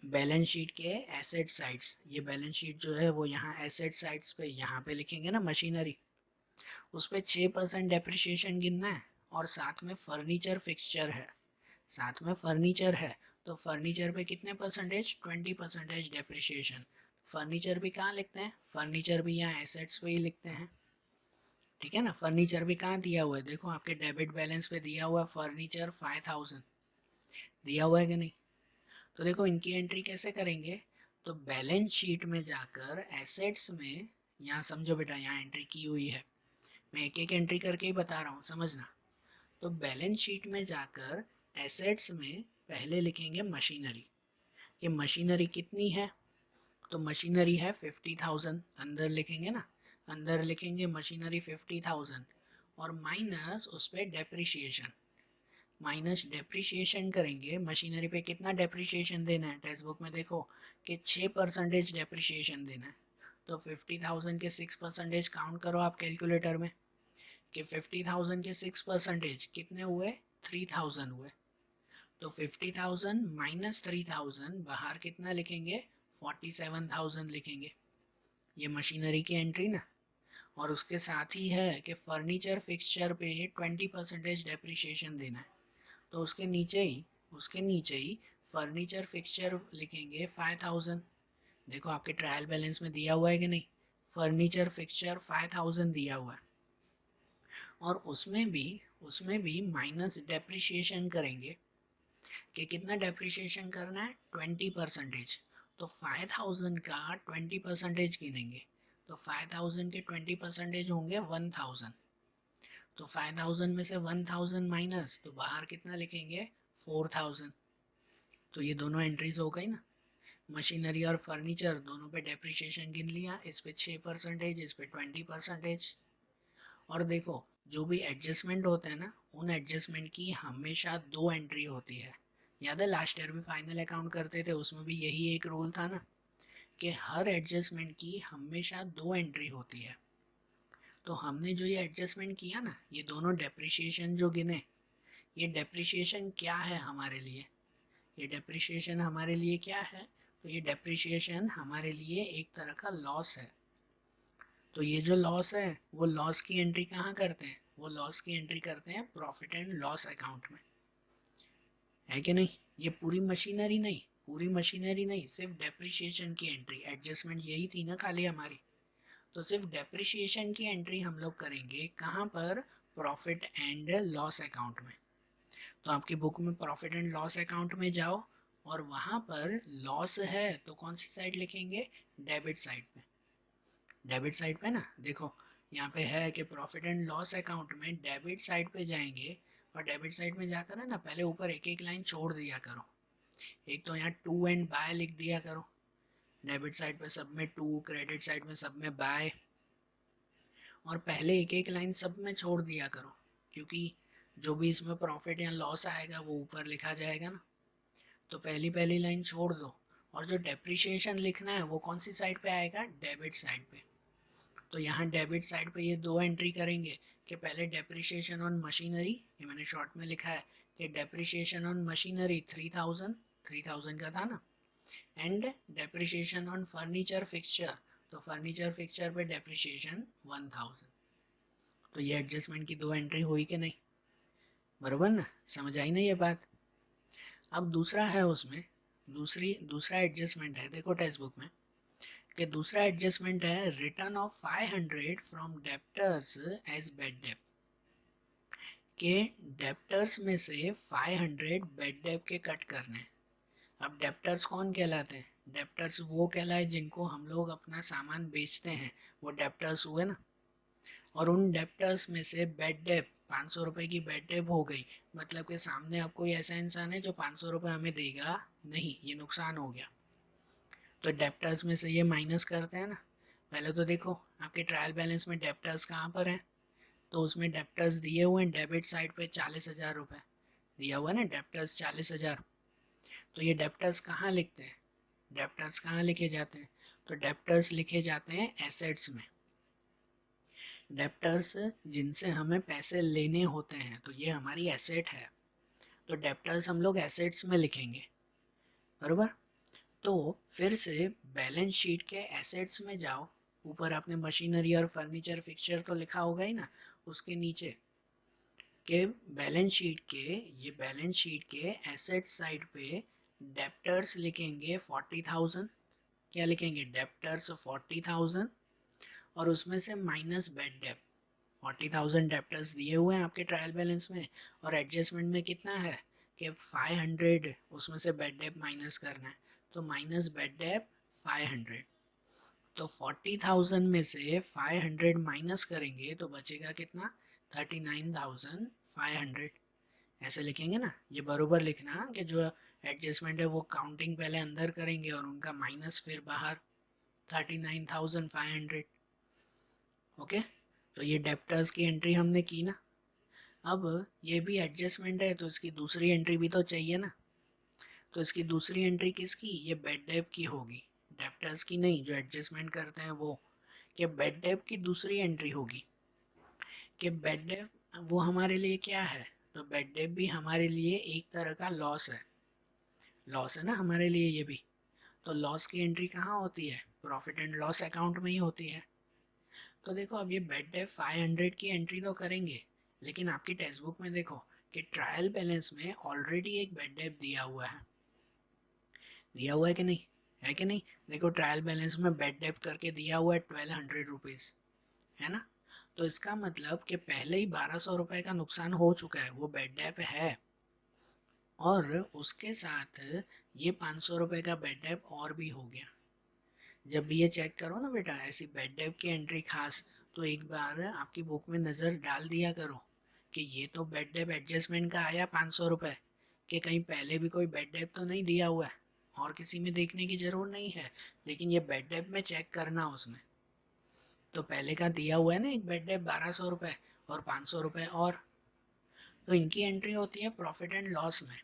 बैलेंस शीट के एसेट साइड्स। ये बैलेंस शीट जो है वो यहाँ एसेट साइड्स पे यहाँ पे लिखेंगे ना मशीनरी, उस पर 6% डेप्रिसिएशन गिनना है, और साथ में फर्नीचर फिक्सचर है, साथ में फर्नीचर है तो फर्नीचर पे कितने परसेंटेज, 20% डेप्रिसिएशन। फर्नीचर भी कहाँ लिखते हैं, फर्नीचर भी यहाँ एसेट्स पे ही लिखते हैं, ठीक है ना। फर्नीचर भी कहाँ दिया हुआ है, देखो आपके डेबिट बैलेंस पे दिया हुआ है फर्नीचर 5,000 दिया हुआ है कि नहीं। तो देखो इनकी एंट्री कैसे करेंगे, तो बैलेंस शीट में जाकर एसेट्स में, यहाँ समझो बेटा यहाँ एंट्री की हुई है, मैं एक एक एंट्री करके ही बता रहा हूँ समझना। तो बैलेंस शीट में जाकर एसेट्स में पहले लिखेंगे मशीनरी, कि मशीनरी कितनी है, तो मशीनरी है 50,000, अंदर लिखेंगे ना, अंदर लिखेंगे मशीनरी 50,000 और माइनस उस पर डेप्रिशिएशन, माइनस डेप्रिशिएशन करेंगे। मशीनरी पे कितना डेप्रिशिएशन देना है, टेक्स्ट बुक में देखो कि 6% डेप्रिशिएशन देना है। तो 50,000 के 6% काउंट करो आप कैलकुलेटर में कि 50,000 के 6% कितने हुए, 3,000 हुए। तो 50,000 माइनस 3,000 बाहर कितना लिखेंगे, 47,000 लिखेंगे। ये मशीनरी की एंट्री ना। और उसके साथ ही है कि फर्नीचर फिक्सचर पे 20% डेप्रिशिएशन देना है। तो उसके नीचे ही फर्नीचर फिक्सचर लिखेंगे 5,000। देखो आपके ट्रायल बैलेंस में दिया हुआ है कि नहीं, फर्नीचर फिक्सचर 5,000 दिया हुआ है। और उसमें भी माइनस डेप्रिशिएशन करेंगे कि कितना डेप्रिशिएशन करना है, 20%। तो 5,000 का 20% गिनेंगे, तो 5,000 के 20% होंगे 1,000। तो 5,000 में से 1,000 माइनस, तो बाहर कितना लिखेंगे, 4,000। तो ये दोनों एंट्रीज हो गई ना। मशीनरी और फर्नीचर दोनों पे डेप्रिशिएशन गिन लिया, इस पे 6%, इस पे 20%। और देखो जो भी एडजस्टमेंट होते हैं ना, उन एडजस्टमेंट की हमेशा 2 एंट्री होती है। याद है लास्ट ईयर भी फाइनल अकाउंट करते थे, उसमें भी यही एक रूल था ना कि हर एडजस्टमेंट की हमेशा 2 एंट्री होती है। तो हमने जो ये एडजस्टमेंट किया ना, ये दोनों डेप्रिशिएशन जो गिने, ये डेप्रिशिएशन क्या है हमारे लिए, ये डेप्रिशिएशन हमारे लिए क्या है, तो ये डेप्रिशिएशन हमारे लिए एक तरह का लॉस है। तो ये जो लॉस है वो लॉस की एंट्री कहाँ करते हैं, वो लॉस की एंट्री करते हैं प्रॉफिट एंड लॉस अकाउंट में, है कि नहीं। ये पूरी मशीनरी नहीं, पूरी मशीनरी नहीं, सिर्फ डेप्रिशिएशन की एंट्री, एडजस्टमेंट यही थी ना खाली हमारी। तो सिर्फ डेप्रिशिएशन की एंट्री हम लोग करेंगे कहाँ पर, प्रॉफिट एंड लॉस अकाउंट में। तो आपकी बुक में प्रॉफिट एंड लॉस अकाउंट में जाओ और वहाँ पर लॉस है तो कौन सी साइड लिखेंगे, डेबिट साइड पे। डेबिट साइड पे ना, देखो यहाँ पे है कि प्रॉफिट एंड लॉस अकाउंट में डेबिट साइड पे जाएंगे और डेबिट साइड में जाकर है ना, पहले ऊपर एक एक लाइन छोड़ दिया करो। एक तो यहाँ टू एंड बाय लिख दिया करो, डेबिट साइड पे सब में टू, क्रेडिट साइड में सब में बाय। और पहले एक एक लाइन सब में छोड़ दिया करो, क्योंकि जो भी इसमें प्रॉफिट या लॉस आएगा वो ऊपर लिखा जाएगा ना। तो पहली पहली लाइन छोड़ दो। और जो डेप्रिशिएशन लिखना है वो कौन सी साइड पे आएगा, डेबिट साइड पे। तो यहाँ डेबिट साइड पे ये 2 एंट्री करेंगे कि पहले डेप्रिशिएशन ऑन मशीनरी, ये मैंने शॉर्ट में लिखा है कि डेप्रिशिएशन ऑन मशीनरी 3,000 का था ना, and depreciation on furniture fixture, तो फर्नीचर फिक्सचर पे डेप्रिशिएशन 1,000। तो ये एडजस्टमेंट की 2 एंट्री हुई कि नहीं, बराबर ना, समझ आई ना ये बात। अब दूसरा है उसमें, दूसरा एडजस्टमेंट है, देखो टेक्स्ट बुक में कि दूसरा एडजस्टमेंट है return of 500 from debtors as bad debt, के डेप्टर्स में से 500 बैड डेप के कट करने। अब डेप्टर्स कौन कहलाते हैं, डेप्टर्स वो कहलाए जिनको हम लोग अपना सामान बेचते हैं, वो डेप्टर्स हुए ना। और उन डेप्टर्स में से बैड डेप 500 रुपये की बैड डेप हो गई, मतलब कि सामने अब कोई ऐसा इंसान है जो 500 रुपये हमें देगा नहीं, ये नुकसान हो गया। तो डेप्टर्स में से ये माइनस करते हैं ना। पहले तो देखो आपके ट्रायल बैलेंस में डेप्टर्स कहाँ पर हैं, तो उसमें डेप्टर्स दिए हुए हैं डेबिट साइड पे 40,000 रुपये दिया हुआ है ना, डेप्टर्स 40,000। तो ये डेप्टर्स कहाँ लिखते हैं, डेप्टर्स कहाँ लिखे जाते हैं, तो डेप्टर्स लिखे जाते हैं एसेट्स में। डेप्टर्स जिनसे हमें पैसे लेने होते हैं, तो ये हमारी एसेट है, तो डेप्टर्स हम लोग एसेट्स में लिखेंगे, बराबर। तो फिर से बैलेंस शीट के एसेट्स में जाओ, ऊपर आपने मशीनरी और फर्नीचर फिक्सचर तो लिखा होगा ही ना, उसके नीचे के बैलेंस शीट के एसेट साइड पे डेप्टर्स लिखेंगे 40,000, क्या लिखेंगे, डेप्टर्स 40,000 और उसमें से माइनस बैड डेप। 40,000 डेप्टर्स दिए हुए हैं आपके ट्रायल बैलेंस में और एडजस्टमेंट में कितना है कि 500, उसमें से बैड डेप माइनस करना है, तो माइनस बैड डेप 500। तो 40,000 में से 500 माइनस करेंगे तो बचेगा कितना, 39,500। ऐसे लिखेंगे ना, ये बरोबर लिखना कि जो एडजस्टमेंट है वो काउंटिंग पहले अंदर करेंगे और उनका माइनस फिर बाहर। 39,500। ओके, तो ये डेप्टर्स की एंट्री हमने की ना। अब ये भी एडजस्टमेंट है तो इसकी दूसरी एंट्री भी तो चाहिए ना। तो इसकी दूसरी एंट्री किसकी, ये बेड डेप की होगी, डेप्टर्स की नहीं। जो एडजस्टमेंट करते हैं वो, कि बेड डेप की दूसरी एंट्री होगी कि बेड डेप वो हमारे लिए क्या है। तो बेड डेप भी हमारे लिए एक तरह का लॉस है, लॉस है ना हमारे लिए ये भी। तो लॉस की एंट्री कहाँ होती है, प्रॉफिट एंड लॉस अकाउंट में ही होती है। तो देखो अब ये बेड डेप 500 की एंट्री तो करेंगे, लेकिन आपकी टेक्स्ट बुक में देखो कि ट्रायल बैलेंस में ऑलरेडी एक बेड डेप दिया हुआ है, दिया हुआ है कि नहीं, है कि नहीं। देखो ट्रायल बैलेंस में बेड डेप करके दिया हुआ है 1200 रुपीज़, है ना। तो इसका मतलब कि पहले ही 1200 रुपये का नुकसान हो चुका है, वो बेड डेप है। और उसके साथ ये 500 रुपये का बेड डेप और भी हो गया। जब भी ये चेक करो ना बेटा ऐसी बेड डेप की एंट्री खास, तो एक बार आपकी बुक में नज़र डाल दिया करो कि ये तो बेड डेप एडजस्टमेंट का आया 500 रुपये, कि कहीं पहले भी कोई बेड डेप तो नहीं दिया हुआ है, और किसी में देखने की ज़रूर नहीं है, लेकिन ये बेड डेप में चेक करना उसमें। तो पहले का दिया हुआ है ना एक बेड डेप 1200 रुपये और 500 रुपये और, तो इनकी एंट्री होती है प्रॉफिट एंड लॉस में।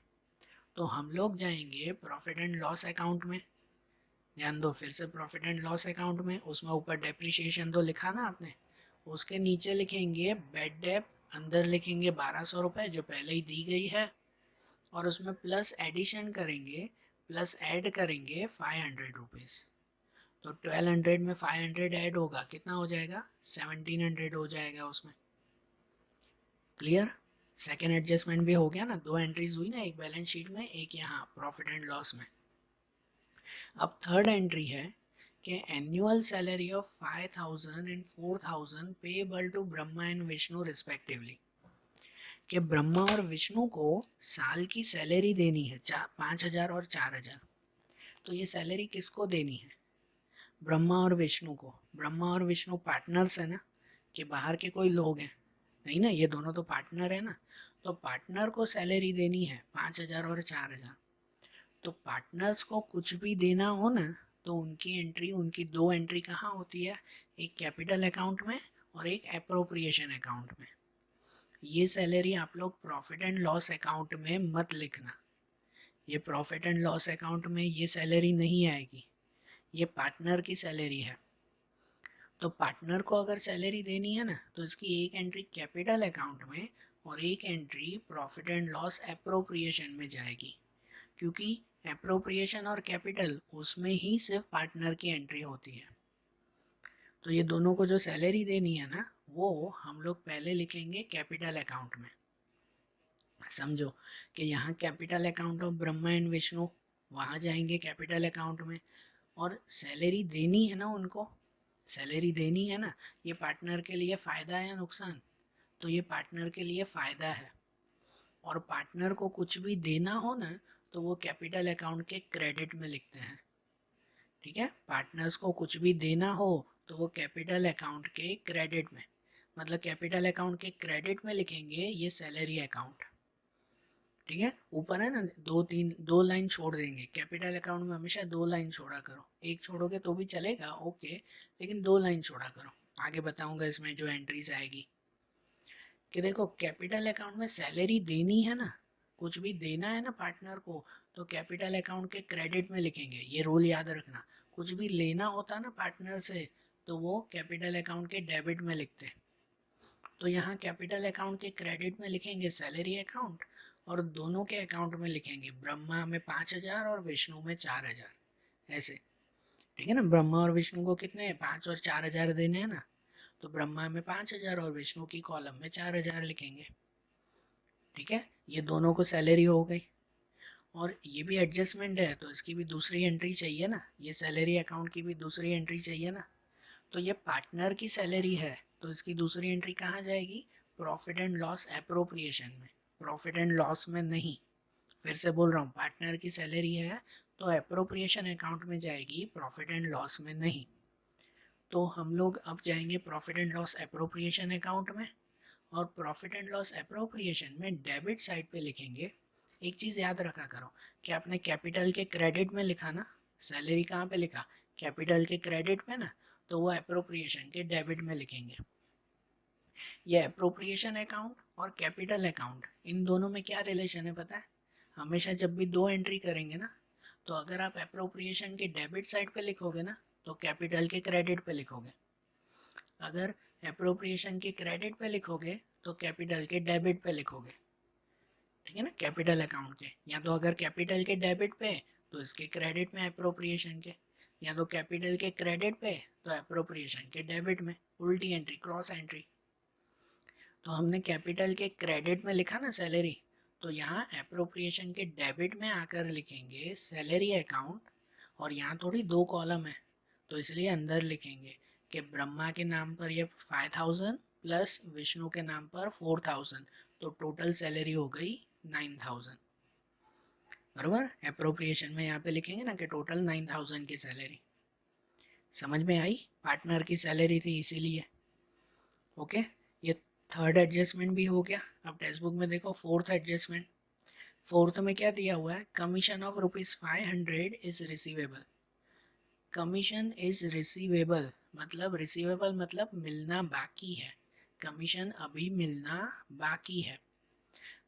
तो हम लोग जाएंगे प्रॉफिट एंड लॉस अकाउंट में, ध्यान दो फिर से प्रॉफिट एंड लॉस अकाउंट में, उसमें ऊपर डेप्रिसिएशन तो लिखा ना आपने, उसके नीचे लिखेंगे बेड डेप, अंदर लिखेंगे 1200 रुपये जो पहले ही दी गई है, और उसमें प्लस एडिशन करेंगे, प्लस ऐड करेंगे 500 रुपीज़। तो 1200 में 500 ऐड होगा, कितना हो जाएगा, 1700 हो जाएगा उसमें। क्लियर, सेकेंड एडजस्टमेंट भी हो गया ना, दो एंट्रीज हुई ना, एक बैलेंस शीट में एक यहाँ प्रॉफिट एंड लॉस में। अब थर्ड एंट्री है कि annual salary of 5000 and 4000 payable to Brahma and Vishnu respectively, कि ब्रह्मा और विष्णु को साल की सैलरी देनी है 5000 और 4000। तो ये सैलरी किसको देनी है, ब्रह्मा और विष्णु को। ब्रह्मा और विष्णु पार्टनर्स है ना, कि बाहर के कोई लोग हैं नहीं ना, ये दोनों तो पार्टनर है ना। तो पार्टनर को सैलरी देनी है 5000 और 4000। तो पार्टनर्स को कुछ भी देना हो ना, तो उनकी एंट्री, उनकी दो एंट्री कहाँ होती है, एक कैपिटल अकाउंट में और एक अप्रोप्रिएशन अकाउंट में। ये सैलरी आप लोग प्रॉफिट एंड लॉस अकाउंट में मत लिखना, ये प्रॉफिट एंड लॉस अकाउंट में ये सैलरी नहीं आएगी, ये पार्टनर की सैलरी है। तो पार्टनर को अगर सैलरी देनी है ना, तो इसकी एक एंट्री कैपिटल अकाउंट में और एक entry profit and loss appropriation में जाएगी, क्योंकि अप्रोप्रिएशन और कैपिटल उसमें ही सिर्फ पार्टनर की एंट्री होती है। तो ये दोनों को जो सैलरी देनी है ना, वो हम लोग पहले लिखेंगे कैपिटल अकाउंट में। समझो कि यहाँ capital account of Brahma and Vishnu, वहाँ जाएंगे कैपिटल अकाउंट में, और सैलरी देनी है ना उनको, सैलरी देनी है ना, ये पार्टनर के लिए फ़ायदा है या नुकसान, तो ये पार्टनर के लिए फ़ायदा है। और पार्टनर को कुछ भी देना हो ना, तो वो कैपिटल अकाउंट के क्रेडिट में लिखते हैं, ठीक है। पार्टनर्स को कुछ भी देना हो तो वो कैपिटल अकाउंट के क्रेडिट में, मतलब कैपिटल अकाउंट के क्रेडिट में लिखेंगे ये सैलरी अकाउंट, ठीक है। ऊपर है ना दो लाइन छोड़ देंगे, कैपिटल अकाउंट में हमेशा दो लाइन छोड़ा करो, एक छोड़ोगे तो भी चलेगा ओके, लेकिन दो लाइन छोड़ा करो। आगे बताऊंगा इसमें जो एंट्रीज आएगी, कि देखो कैपिटल अकाउंट में सैलरी देनी है ना, कुछ भी देना है ना पार्टनर को, तो कैपिटल अकाउंट के क्रेडिट में लिखेंगे, ये रूल याद रखना। कुछ भी लेना होता ना पार्टनर से, तो वो कैपिटल अकाउंट के डेबिट में लिखते। तो यहाँ कैपिटल अकाउंट के क्रेडिट में लिखेंगे सैलरी अकाउंट, और दोनों के अकाउंट में लिखेंगे ब्रह्मा में 5000 और विष्णु में 4000, ऐसे, ठीक है ना। ब्रह्मा और विष्णु को कितने 5 और 4000 देने हैं ना, तो ब्रह्मा में 5000 और विष्णु की कॉलम में 4000 लिखेंगे, ठीक है। ये दोनों को सैलरी हो गई, और ये भी एडजस्टमेंट है तो इसकी भी दूसरी एंट्री चाहिए ना, ये सैलरी अकाउंट की भी दूसरी एंट्री चाहिए ना। तो ये पार्टनर की सैलरी है, तो इसकी दूसरी एंट्री कहाँ जाएगी, प्रॉफिट एंड लॉस एप्रोप्रिएशन में, प्रॉफिट एंड लॉस में नहीं। फिर से बोल रहा हूँ, पार्टनर की सैलरी है तो एप्रोप्रिएशन अकाउंट में जाएगी, प्रॉफिट एंड लॉस में नहीं। तो हम लोग अब जाएंगे profit and loss appropriation account में, और प्रॉफिट एंड लॉस एप्रोप्रिएशन में डेबिट साइड पे लिखेंगे। एक चीज़ याद रखा करो कि आपने कैपिटल के क्रेडिट में लिखा ना, सैलरी कहाँ पे लिखा, कैपिटल के क्रेडिट में ना, तो वो एप्रोप्रिएशन के डेबिट में लिखेंगे। ये एप्रोप्रिएशन अकाउंट और कैपिटल अकाउंट, इन दोनों में क्या रिलेशन है पता है? हमेशा जब भी दो एंट्री करेंगे ना, तो अगर आप एप्रोप्रिएशन के डेबिट साइड पे लिखोगे ना, तो कैपिटल के क्रेडिट पे लिखोगे। अगर एप्रोप्रिएशन के क्रेडिट पे लिखोगे तो कैपिटल के डेबिट पे लिखोगे। ठीक है ना, कैपिटल अकाउंट के, या तो अगर कैपिटल के डेबिट पे तो इसके क्रेडिट में एप्रोप्रिएशन के, या तो कैपिटल के क्रेडिट पे तो एप्रोप्रिएशन के डेबिट में, उल्टी एंट्री, क्रॉस एंट्री। तो हमने कैपिटल के क्रेडिट में लिखा ना सैलरी, तो यहाँ एप्रोप्रिएशन के डेबिट में आकर लिखेंगे सैलरी अकाउंट, और यहाँ थोड़ी दो कॉलम है तो इसलिए अंदर लिखेंगे कि ब्रह्मा के नाम पर ये 5000 प्लस विष्णु के नाम पर 4000, तो टोटल सैलरी हो गई 9000। बराबर, एप्रोप्रिएशन में यहाँ पे लिखेंगे ना कि टोटल 9000 की सैलरी। समझ में आई? पार्टनर की सैलरी थी इसीलिए। ओके, ये थर्ड एडजस्टमेंट भी हो गया। अब टेक्स्ट बुक में देखो फोर्थ एडजस्टमेंट। फोर्थ में क्या दिया हुआ है? Commission of ₹500 is receivable. Commission is receivable मतलब, रिसीवेबल मतलब मिलना बाकी है, कमीशन अभी मिलना बाकी है।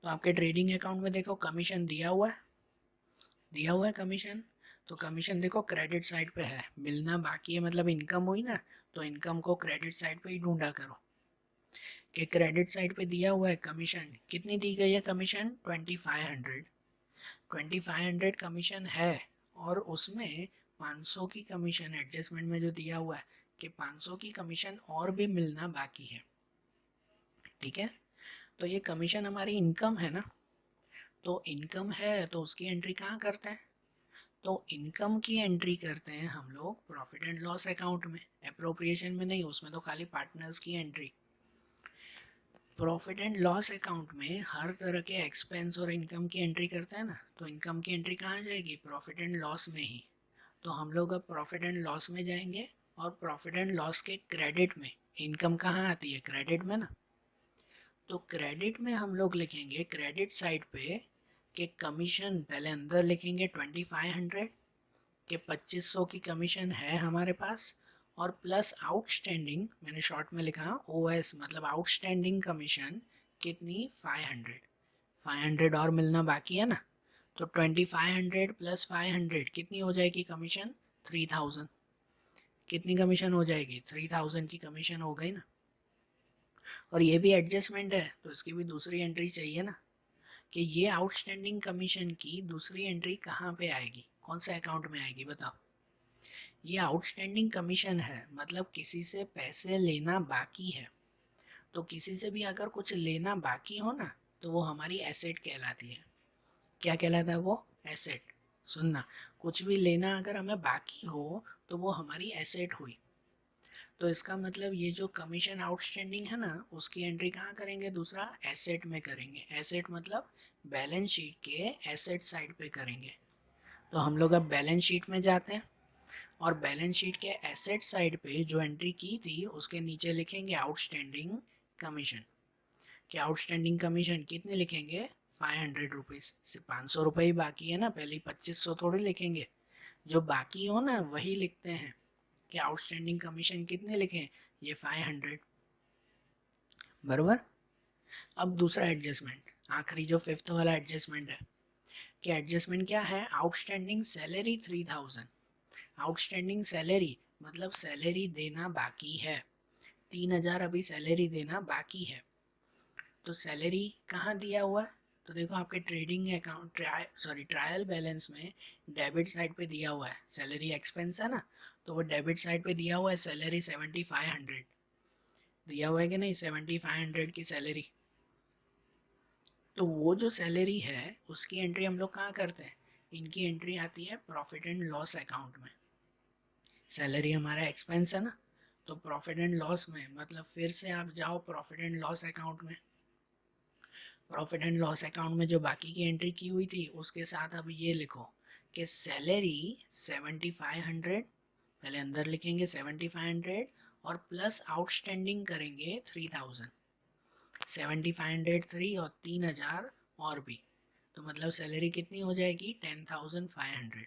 तो आपके ट्रेडिंग अकाउंट में देखो कमीशन दिया हुआ है कमीशन, तो कमीशन देखो क्रेडिट साइड पे है, मिलना बाकी है मतलब इनकम हुई ना, तो इनकम को क्रेडिट साइड पे ही ढूंढा करो कि क्रेडिट साइड पे दिया हुआ है कमीशन, कितनी दी गई है कमीशन? 2500 कमीशन है, और उसमें 500 की कमीशन एडजस्टमेंट में जो दिया हुआ है कि 500 की कमीशन और भी मिलना बाकी है। ठीक है, तो ये कमीशन हमारी इनकम है ना, तो इनकम है तो उसकी एंट्री कहाँ करते हैं? तो इनकम की एंट्री करते हैं हम लोग प्रॉफिट एंड लॉस अकाउंट में, एप्रोप्रिएशन में नहीं, उसमें तो खाली पार्टनर्स की entry. Profit and loss account में हर तरह के एक्सपेंस और इनकम की एंट्री करते हैं ना, तो इनकम की एंट्री कहाँ जाएगी? प्रॉफिट एंड लॉस में ही। तो हम लोग अब प्रॉफिट एंड लॉस में जाएंगे, और प्रॉफिट एंड लॉस के क्रेडिट में इनकम कहाँ आती है? क्रेडिट में ना, तो क्रेडिट में हम लोग लिखेंगे क्रेडिट साइड पे कि कमीशन, पहले अंदर लिखेंगे 2500 के 2500 की कमीशन है हमारे पास, और प्लस आउटस्टैंडिंग, मैंने शॉर्ट में लिखा OS मतलब आउटस्टैंडिंग कमीशन कितनी? 500 और मिलना बाकी है ना, तो 2500 प्लस 500 कितनी हो जाएगी कमीशन? 3000। कितनी कमीशन हो जाएगी? 3000 की कमीशन हो गई ना। और ये भी एडजस्टमेंट है तो इसकी भी दूसरी एंट्री चाहिए ना, कि ये आउटस्टैंडिंग कमीशन की दूसरी एंट्री कहाँ पे आएगी, कौन से अकाउंट में आएगी बताओ? ये आउटस्टैंडिंग कमीशन है मतलब किसी से पैसे लेना बाकी है, तो किसी से भी अगर कुछ लेना बाकी हो ना, तो वो हमारी एसेट कहलाती है। क्या कहलाता है वो? एसेट। सुनना, कुछ भी लेना अगर हमें बाकी हो तो वो हमारी एसेट हुई। तो इसका मतलब ये जो कमीशन आउटस्टैंडिंग है ना, उसकी एंट्री कहाँ करेंगे? दूसरा एसेट में करेंगे। एसेट मतलब बैलेंस शीट के एसेट साइड पे करेंगे। तो हम लोग अब बैलेंस शीट में जाते हैं, और बैलेंस शीट के एसेट साइड पे जो एंट्री की थी उसके नीचे लिखेंगे आउटस्टैंडिंग कमीशन। कि आउटस्टैंडिंग कमीशन कितने लिखेंगे? 500 रुपीज़। सिर्फ 500 रुपये ही बाकी है ना, पहले 2500 थोड़ी लिखेंगे, जो बाकी हो ना वही लिखते हैं। कि आउटस्टैंडिंग कमीशन कितने लिखें? ये 500। बराबर। अब दूसरा एडजस्टमेंट, आखिरी जो फिफ्थ वाला एडजस्टमेंट है, कि एडजस्टमेंट क्या है? Outstanding salary 3000। आउटस्टैंडिंग सैलरी मतलब सैलरी देना बाकी है, 3000 अभी सैलरी देना बाकी है। तो सैलरी कहाँ दिया हुआ है? तो देखो आपके ट्रेडिंग अकाउंट, ट्रायल बैलेंस में डेबिट साइड पे दिया हुआ है, सैलरी एक्सपेंस है ना, तो वो डेबिट साइड पे दिया हुआ है सैलरी 7500 दिया हुआ है कि नहीं? 7500 की सैलरी। तो वो जो सैलरी है उसकी एंट्री हम लोग कहाँ करते हैं? इनकी एंट्री आती है प्रॉफिट एंड लॉस अकाउंट में। सैलरी हमारा एक्सपेंस है ना, तो प्रॉफिट एंड लॉस में मतलब फिर से आप जाओ प्रॉफिट एंड लॉस अकाउंट में। प्रॉफिट एंड लॉस अकाउंट में जो बाकी की एंट्री की हुई थी उसके साथ अब ये लिखो कि सैलरी 7500, पहले अंदर लिखेंगे 7500, और प्लस आउटस्टैंडिंग करेंगे 3000। 7500 3 और 3000 और भी, तो मतलब सैलरी कितनी हो जाएगी? 10500।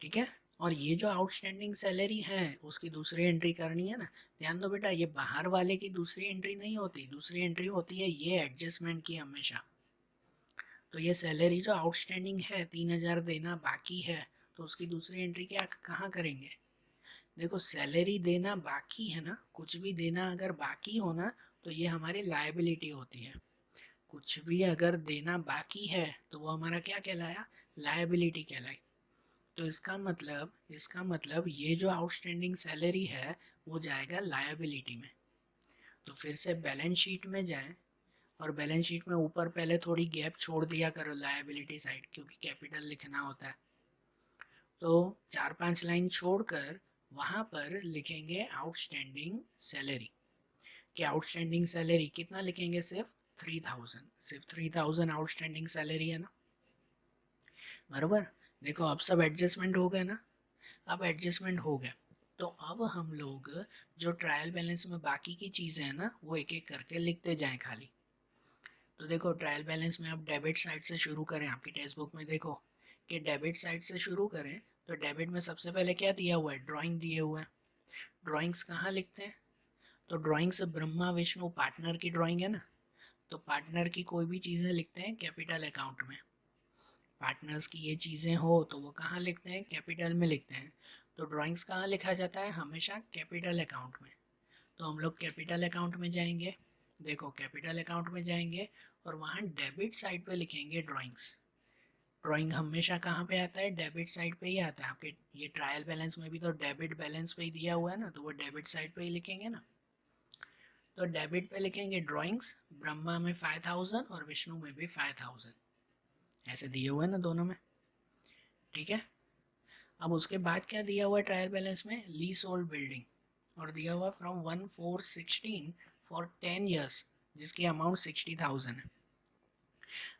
ठीक है, और ये जो आउटस्टैंडिंग सैलरी है उसकी दूसरी एंट्री करनी है ना। ध्यान दो बेटा, ये बाहर वाले की दूसरी एंट्री नहीं होती, दूसरी एंट्री होती है ये एडजस्टमेंट की हमेशा। तो ये सैलरी जो आउटस्टैंडिंग है 3,000 देना बाकी है, तो उसकी दूसरी एंट्री क्या कहाँ करेंगे। देखो सैलरी देना बाकी है ना, कुछ भी देना अगर बाकी हो ना तो ये हमारी लायबिलिटी होती है। कुछ भी अगर देना बाकी है तो वो हमारा क्या कहलाया, लायबिलिटी कहलाई। तो इसका मतलब ये जो आउटस्टैंडिंग सैलरी है वो जाएगा लायबिलिटी में। तो फिर से बैलेंस शीट में जाएं, और बैलेंस शीट में ऊपर पहले थोड़ी गैप छोड़ दिया करो लायबिलिटी साइड, क्योंकि कैपिटल लिखना होता है। तो 4-5 लाइन छोड़कर वहाँ पर लिखेंगे आउटस्टैंडिंग सैलरी। कि आउटस्टैंडिंग सैलरी कितना लिखेंगे, सिर्फ 3,000, सिर्फ 3,000 आउटस्टैंडिंग सैलरी है ना, बराबर। देखो अब सब एडजस्टमेंट हो गया ना, अब एडजस्टमेंट हो गया। तो अब हम लोग जो ट्रायल बैलेंस में बाकी की चीज़ें हैं ना वो एक एक करके लिखते जाएं खाली। तो देखो ट्रायल बैलेंस में अब डेबिट साइड से शुरू करें। आपकी टेक्स्ट बुक में देखो कि डेबिट साइड से शुरू करें, तो डेबिट में सबसे पहले क्या दिया हुआ है, ड्राइंग दिए हुए हैं। ड्राइंग्स कहाँ लिखते हैं, तो ड्राइंग्स ब्रह्मा विष्णु पार्टनर की ड्राइंग है ना, तो पार्टनर की कोई भी चीज़ें लिखते हैं कैपिटल अकाउंट में। पार्टनर्स की ये चीज़ें हो तो वो कहाँ लिखते हैं, कैपिटल में लिखते हैं। तो ड्राइंग्स कहाँ लिखा जाता है, हमेशा कैपिटल अकाउंट में। तो हम लोग कैपिटल अकाउंट में जाएंगे, देखो कैपिटल अकाउंट में जाएंगे और वहाँ डेबिट साइड पे लिखेंगे ड्राइंग्स। ड्राइंग हमेशा कहाँ पे आता है, डेबिट साइड पे ही आता है। आपके ये ट्रायल बैलेंस में भी तो डेबिट बैलेंस पे ही दिया हुआ है ना, तो वो डेबिट साइड पे ही लिखेंगे ना। तो डेबिट पे लिखेंगे ड्राइंग्स, ब्रह्मा में 5,000 और विष्णु में भी 5,000, ऐसे दिए हुए हैं ना दोनों में, ठीक है। अब उसके बाद क्या दिया हुआ है ट्रायल बैलेंस में, लीज होल्ड बिल्डिंग, और दिया हुआ फ्रॉम 1/4/16 फॉर 10 ईयर्स, जिसकी अमाउंट 60,000 है।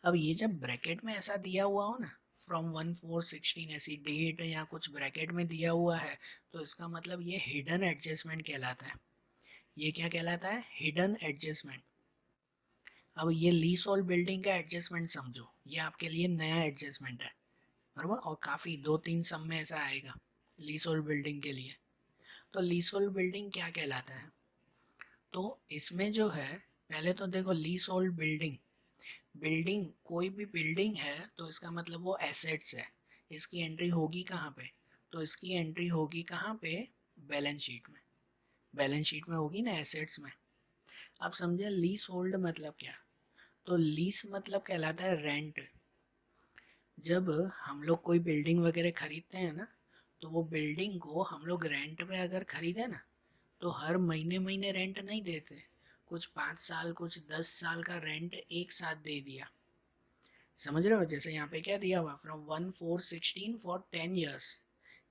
अब ये जब ब्रैकेट में ऐसा दिया हुआ हो ना, फ्रॉम 1/4/16 ऐसी डेट या कुछ ब्रैकेट में दिया हुआ है, तो इसका मतलब ये हिडन एडजस्टमेंट कहलाता है। ये क्या कहलाता है, हिडन एडजस्टमेंट। अब ये लीज होल्ड बिल्डिंग का एडजस्टमेंट समझो, ये आपके लिए नया एडजस्टमेंट है, बराबर। और काफ़ी 2-3 सब में ऐसा आएगा लीज होल्ड बिल्डिंग के लिए। तो लीज होल्ड बिल्डिंग क्या कहलाता है, तो इसमें जो है पहले तो देखो लीज होल्ड बिल्डिंग, बिल्डिंग कोई भी बिल्डिंग है तो इसका मतलब वो एसेट्स है। इसकी एंट्री होगी कहाँ पे, तो इसकी एंट्री होगी कहाँ पे, बैलेंस शीट में। बैलेंस शीट में होगी ना, एसेट्स में। अब समझे लीज होल्ड मतलब क्या, तो लीज मतलब कहलाता है रेंट। जब हम लोग कोई बिल्डिंग वगैरह खरीदते हैं ना, तो वो बिल्डिंग को हम लोग रेंट पे अगर खरीदे ना, तो हर महीने महीने रेंट नहीं देते। कुछ 5 साल कुछ 10 साल का रेंट एक साथ दे दिया, समझ रहे हो। जैसे यहाँ पे क्या दिया हुआ, फ्रॉम 1/4/16 फॉर 10 ईयर्स,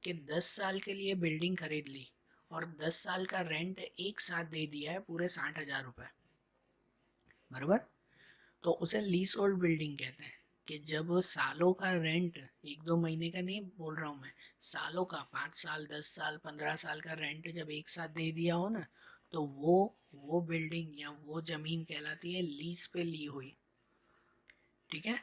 कि 10 साल के लिए बिल्डिंग खरीद ली और 10 साल का रेंट एक साथ दे दिया है, पूरे 60,000 रुपये, बराबर। तो उसे लीज होल्ड बिल्डिंग कहते हैं। कि जब सालों का रेंट, 1-2 महीने का नहीं बोल रहा हूँ मैं, सालों का, 5 साल 10 साल 15 साल का रेंट जब एक साथ दे दिया हो ना, तो वो बिल्डिंग या वो ज़मीन कहलाती है लीज पे ली हुई, ठीक है।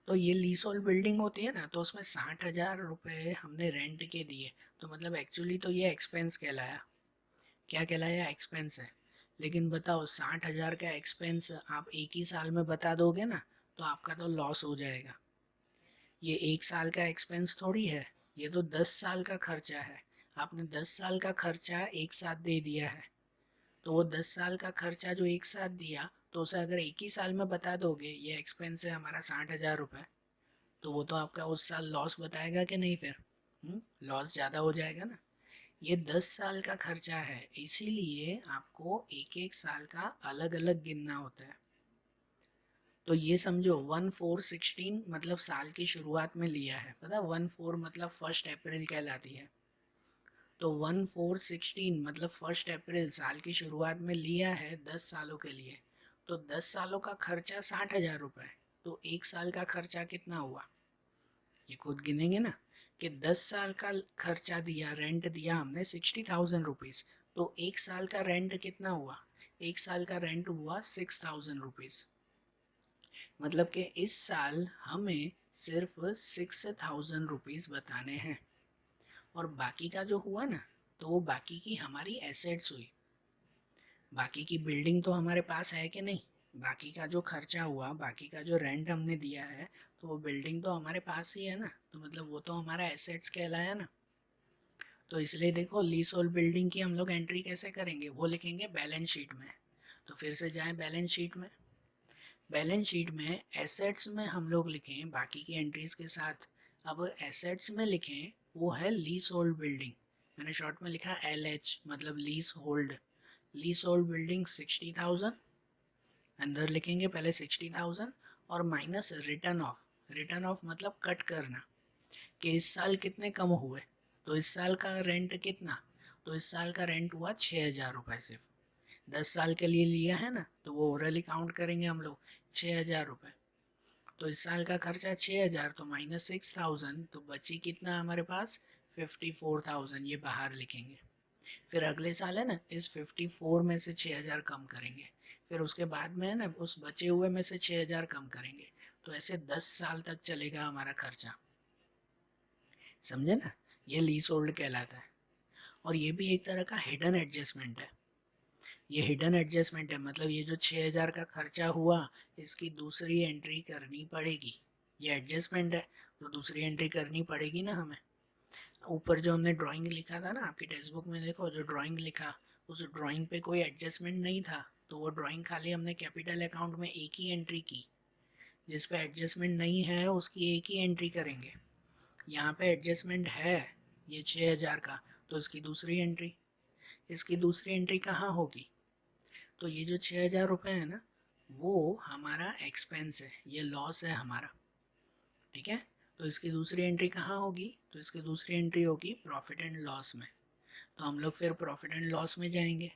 तो ये लीज होल्ड बिल्डिंग होती है ना, तो उसमें 60,000 रुपये हमने रेंट के दिए, तो मतलब एक्चुअली तो ये एक्सपेंस कहलाया, क्या कहलाया, एक्सपेंस है। लेकिन बताओ 60,000 का एक्सपेंस आप एक ही साल में बता दोगे ना, तो आपका तो लॉस हो जाएगा। ये एक साल का एक्सपेंस थोड़ी है, ये तो 10 साल का खर्चा है। आपने 10 साल का खर्चा एक साथ दे दिया है, तो वो 10 साल का खर्चा जो एक साथ दिया, तो उसे अगर एक ही साल में बता दोगे ये एक्सपेंस है हमारा 60,000 रुपये, तो वो तो आपका उस साल लॉस बताएगा कि नहीं, फिर लॉस ज़्यादा हो जाएगा ना। ये 10 साल का खर्चा है, इसीलिए आपको एक एक साल का अलग अलग गिनना होता है। तो ये समझो 1/4/16 मतलब साल की शुरुआत में लिया है, पता 1/4 मतलब 1 अप्रैल कहलाती है। तो 1/4/16 मतलब 1 अप्रैल साल की शुरुआत में लिया है 10 सालों के लिए। तो 10 सालों का खर्चा 60,000 रुपये, तो एक साल का खर्चा कितना हुआ, ये खुद गिनेंगे ना। कि 10 साल का खर्चा दिया, रेंट दिया हमने 60,000 रुपीज़, तो एक साल का रेंट कितना हुआ, एक साल का रेंट हुआ 6,000 रुपीज़। मतलब कि इस साल हमें सिर्फ 6,000 रुपीज़ बताने हैं। और बाकी का जो हुआ ना, तो वो बाकी की हमारी एसेट्स हुई। बाकी की बिल्डिंग तो हमारे पास है कि नहीं, बाकी का जो खर्चा हुआ, बाकी का जो रेंट हमने दिया है, तो वो बिल्डिंग तो हमारे पास ही है ना, तो मतलब वो तो हमारा एसेट्स कहलाया ना। तो इसलिए देखो, लीज होल्ड बिल्डिंग की हम लोग एंट्री कैसे करेंगे, वो लिखेंगे बैलेंस शीट में। तो फिर से जाएं बैलेंस शीट में। बैलेंस शीट में एसेट्स में हम लोग लिखें बाकी की एंट्रीज के साथ। अब एसेट्स में लिखें वो है लीज होल्ड बिल्डिंग, मैंने शॉर्ट में लिखा LH, मतलब lease hold. Lease hold building 60,000, अंदर लिखेंगे पहले 60,000 और minus return of. Return of मतलब कट करना, कि इस साल कितने कम हुए, तो इस साल का रेंट कितना, तो इस साल का रेंट हुआ 6,000 रुपये सिर्फ। 10 साल के लिए लिया है ना, तो वो ओरली काउंट करेंगे हम लोग 6,000 रुपये। तो इस साल का खर्चा 6,000, तो माइनस 6,000, तो बची कितना हमारे पास 54,000, ये बाहर लिखेंगे। फिर अगले साल है ना, इस 54 में से 6,000 कम करेंगे, फिर उसके बाद में है ना उस बचे हुए में से 6,000 कम करेंगे। तो ऐसे 10 साल तक चलेगा हमारा खर्चा, समझे ना। ये लीज होल्ड कहलाता है। और ये भी एक तरह का हिडन एडजस्टमेंट है। ये हिडन एडजस्टमेंट है, मतलब ये जो 6,000 का खर्चा हुआ, इसकी दूसरी एंट्री करनी पड़ेगी। ये एडजस्टमेंट है, तो दूसरी एंट्री करनी पड़ेगी ना हमें। ऊपर जो हमने ड्राइंग लिखा था ना, आपकी टेक्स्ट बुक में देखो जो ड्राइंग लिखा, उस ड्राइंग पे कोई एडजस्टमेंट नहीं था, तो वो ड्राइंग खाली हमने कैपिटल अकाउंट में एक ही एंट्री की। जिस पे एडजस्टमेंट नहीं है उसकी एक ही एंट्री करेंगे। यहाँ पे एडजस्टमेंट है ये 6,000 का, तो इसकी दूसरी एंट्री। इसकी दूसरी एंट्री कहाँ होगी, तो ये जो 6,000 रुपये है ना, वो हमारा एक्सपेंस है, ये लॉस है हमारा, ठीक है। तो इसकी दूसरी एंट्री कहाँ होगी, तो इसकी दूसरी एंट्री होगी प्रॉफिट एंड लॉस में। तो हम लोग फिर प्रॉफिट एंड लॉस में जाएंगे,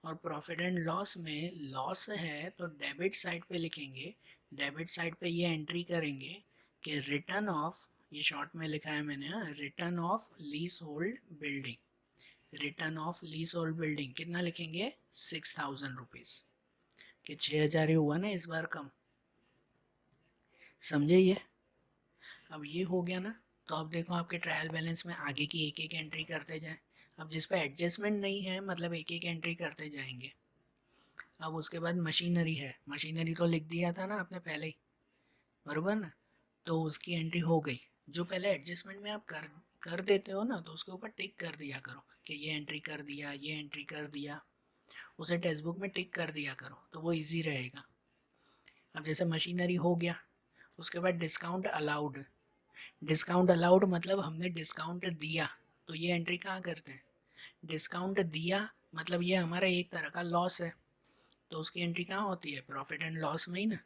और प्रॉफिट एंड लॉस में लॉस है तो डेबिट साइड पे लिखेंगे। डेबिट साइड पे ये एंट्री करेंगे कि रिटर्न ऑफ, ये शॉर्ट में लिखा है मैंने, return of lease hold building. Return of lease hold building कितना लिखेंगे, 6,000 रुपीज़, कि 6,000 ही हुआ ना इस बार कम, समझे ये। अब ये हो गया ना, तो अब देखो आपके ट्रायल बैलेंस में आगे की एक एक एंट्री करते जाएं। अब जिस पे एडजस्टमेंट नहीं है, मतलब एक एक एंट्री करते जाएंगे। अब उसके बाद मशीनरी है, मशीनरी तो लिख दिया था ना आपने पहले ही, बराबर ना। तो उसकी एंट्री हो गई। जो पहले एडजस्टमेंट में आप कर देते हो ना, तो उसके ऊपर टिक कर दिया करो कि ये एंट्री कर दिया, ये एंट्री कर दिया, उसे टेक्स्ट बुक में टिक कर दिया करो, तो वो इजी रहेगा। अब जैसे मशीनरी हो गया, उसके बाद डिस्काउंट अलाउड। डिस्काउंट अलाउड मतलब हमने डिस्काउंट दिया, तो ये एंट्री कहाँ करते हैं, डिस्काउंट दिया, मतलब ये हमारा एक तरह का लॉस है, तो उसकी एंट्री कहाँ होती है, प्रॉफिट एंड लॉस में ही ना।